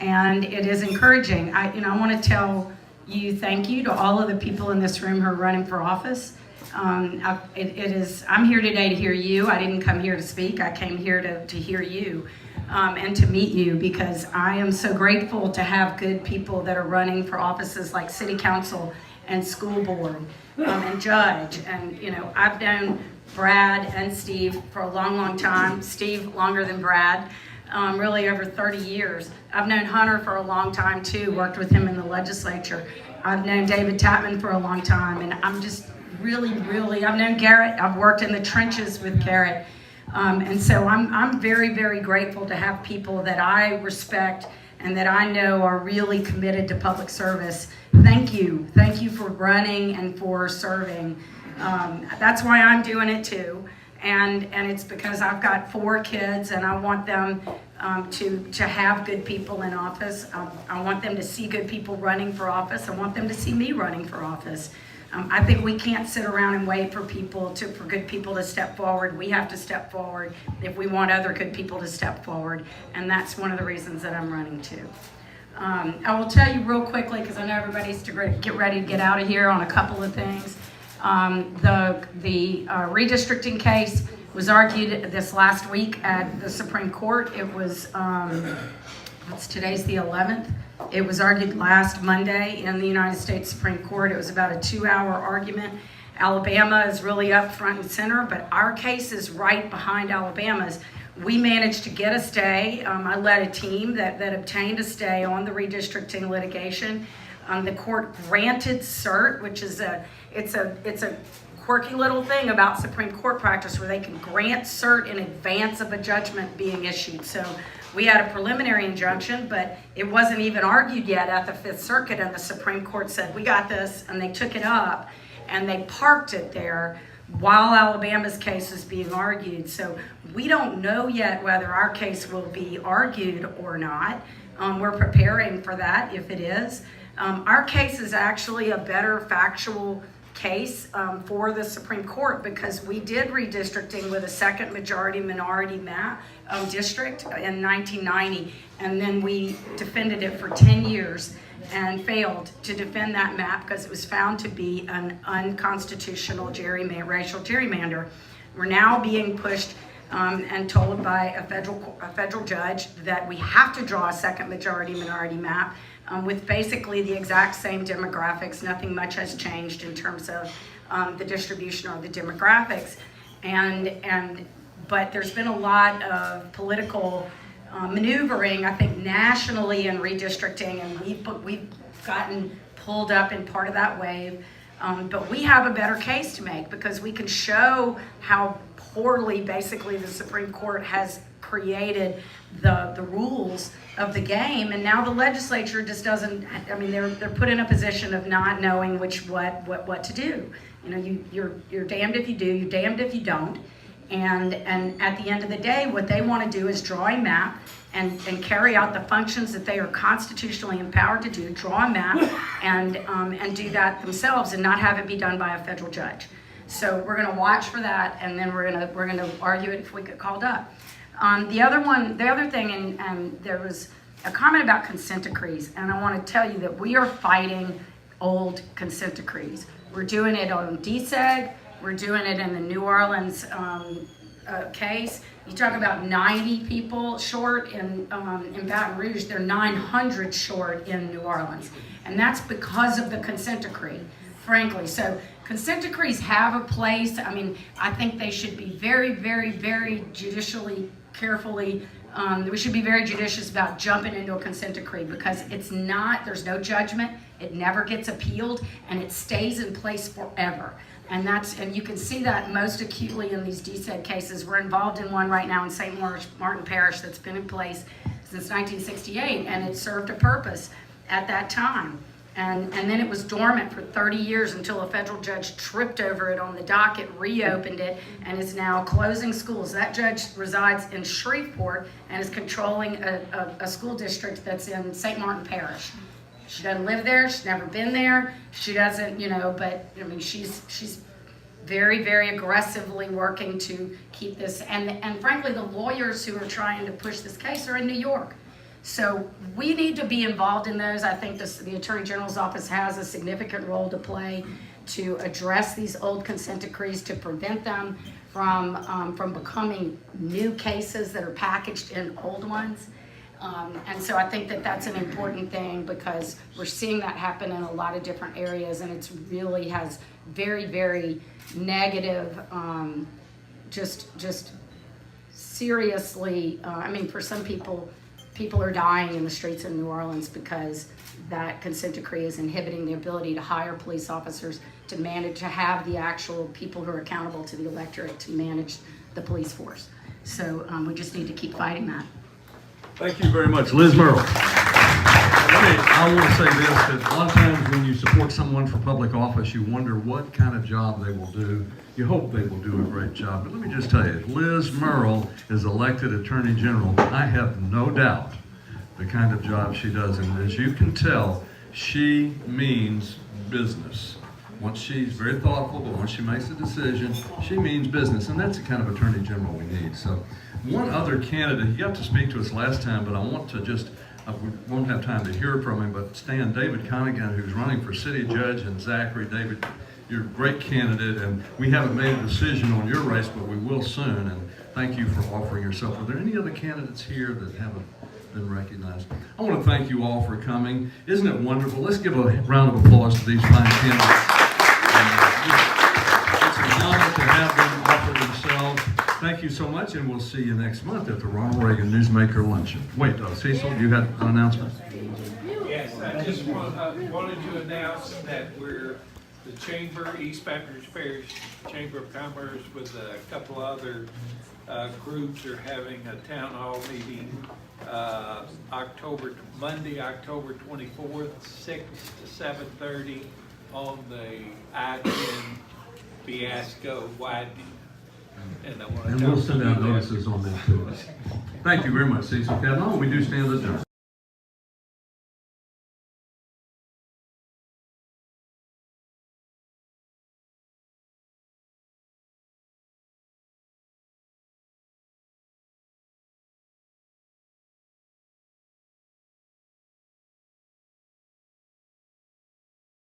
and it is encouraging. I want to tell you thank you to all of the people in this room who are running for office. I'm here today to hear you. I didn't come here to speak. I came here to hear you and to meet you, because I am so grateful to have good people that are running for offices like city council and school board and judge. And I've known Brad and Steve for a long, long time. Steve longer than Brad, really over 30 years. I've known Hunter for a long time too, worked with him in the legislature. I've known David Tapman for a long time, and I'm just really, I've known Garrett. I've worked in the trenches with Garrett. And so I'm very, very grateful to have people that I respect and that I know are really committed to public service. Thank you. Thank you for running and for serving. That's why I'm doing it too. And it's because I've got 4 kids, and I want them to have good people in office. I want them to see good people running for office. I want them to see me running for office. I think we can't sit around and wait for good people to step forward. We have to step forward if we want other good people to step forward, and that's one of the reasons that I'm running too. I will tell you real quickly, because I know everybody's to get ready to get out of here, on a couple of things. The redistricting case was argued this last week at the Supreme Court. It was, today's the 11th. It was argued last Monday in the United States Supreme Court. It was about a 2-hour argument. Alabama is really up front and center, but our case is right behind Alabama's. We managed to get a stay. I led a team that obtained a stay on the redistricting litigation. The court granted cert, which is it's a quirky little thing about Supreme Court practice, where they can grant cert in advance of a judgment being issued. So we had a preliminary injunction, but it wasn't even argued yet at the Fifth Circuit, and the Supreme Court said, we got this, and they took it up, and they parked it there while Alabama's case was being argued. So we don't know yet whether our case will be argued or not. We're preparing for that if it is. Our case is actually a better factual case for the Supreme Court, because we did redistricting with a second majority minority map district in 1990, and then we defended it for 10 years and failed to defend that map because it was found to be an unconstitutional racial gerrymander. We're now being pushed and told by a federal judge that we have to draw a second majority minority map with basically the exact same demographics. Nothing much has changed in terms of the distribution or the demographics. But there's been a lot of political maneuvering, I think, nationally in redistricting, and we've gotten pulled up in part of that wave. But we have a better case to make because we can show how poorly basically the Supreme Court has created the rules of the game, and now the legislature just doesn't. I mean, they're put in a position of not knowing what to do. You know, you're damned if you do, you're damned if you don't. And at the end of the day, what they want to do is draw a map and carry out the functions that they are constitutionally empowered to do, draw a map and do that themselves and not have it be done by a federal judge. So we're going to watch for that, and then we're going to argue it if we get called up. The other thing, and there was a comment about consent decrees, and I want to tell you that we are fighting old consent decrees. We're doing it on DSEG. We're doing it in the New Orleans case. You talk about 90 people short in Baton Rouge. They're 900 short in New Orleans, and that's because of the consent decree, frankly. So consent decrees have a place. I mean, I think they should be very, very, very judicially, carefully. We should be very judicious about jumping into a consent decree because it's not. There's no judgment. It never gets appealed, and it stays in place forever. And you can see that most acutely in these DSEG cases. We're involved in one right now in St. Martin Parish that's been in place since 1968, and it served a purpose at that time. And then it was dormant for 30 years until a federal judge tripped over it on the docket, reopened it, and is now closing schools. That judge resides in Shreveport and is controlling a school district that's in St. Martin Parish. She doesn't live there. She's never been there. She doesn't, but I mean, she's very, very aggressively working to keep this. And frankly, the lawyers who are trying to push this case are in New York. So we need to be involved in those. I think the Attorney General's office has a significant role to play to address these old consent decrees, to prevent them from becoming new cases that are packaged in old ones. And so I think that that's an important thing because we're seeing that happen in a lot of different areas, and it's really has very, very negative, just seriously, I mean, for some people are dying in the streets of New Orleans because that consent decree is inhibiting the ability to hire police officers to manage, to have the actual people who are accountable to the electorate to manage the police force. So we just need to keep fighting that. Thank you very much. Liz Merle. I want to say this, that a lot of times when you support someone for public office, you wonder what kind of job they will do. You hope they will do a great job. But let me just tell you, if Liz Merle is elected Attorney General, I have no doubt the kind of job she does. And as you can tell, she means business. Once she's very thoughtful, but once she makes a decision, she means business. And that's the kind of Attorney General we need. So one other candidate, he got to speak to us last time, but I want to just, we won't have time to hear from him, but David Connigan, who's running for city judge, and Zachary. David, you're a great candidate, and we haven't made a decision on your race, but we will soon, and thank you for offering yourself. Are there any other candidates here that haven't been recognized? I want to thank you all for coming. Isn't it wonderful? Let's give a round of applause to these fine candidates. It's an honor to have them offer themselves. Thank you so much, and we'll see you next month at the Ronald Reagan Newsmaker Luncheon. Wait, Cecil, you had an announcement? Yes, I just wanted to announce that the Chamber, East Baton Rouge Parish Chamber of Commerce with a couple other groups are having a town hall meeting Monday, October 24th, 6 to 7:30 on the I-10 fiasco widening. And we'll send out notices on that too. Thank you very much, Cecil. Kavanaugh, we do stand adjourned.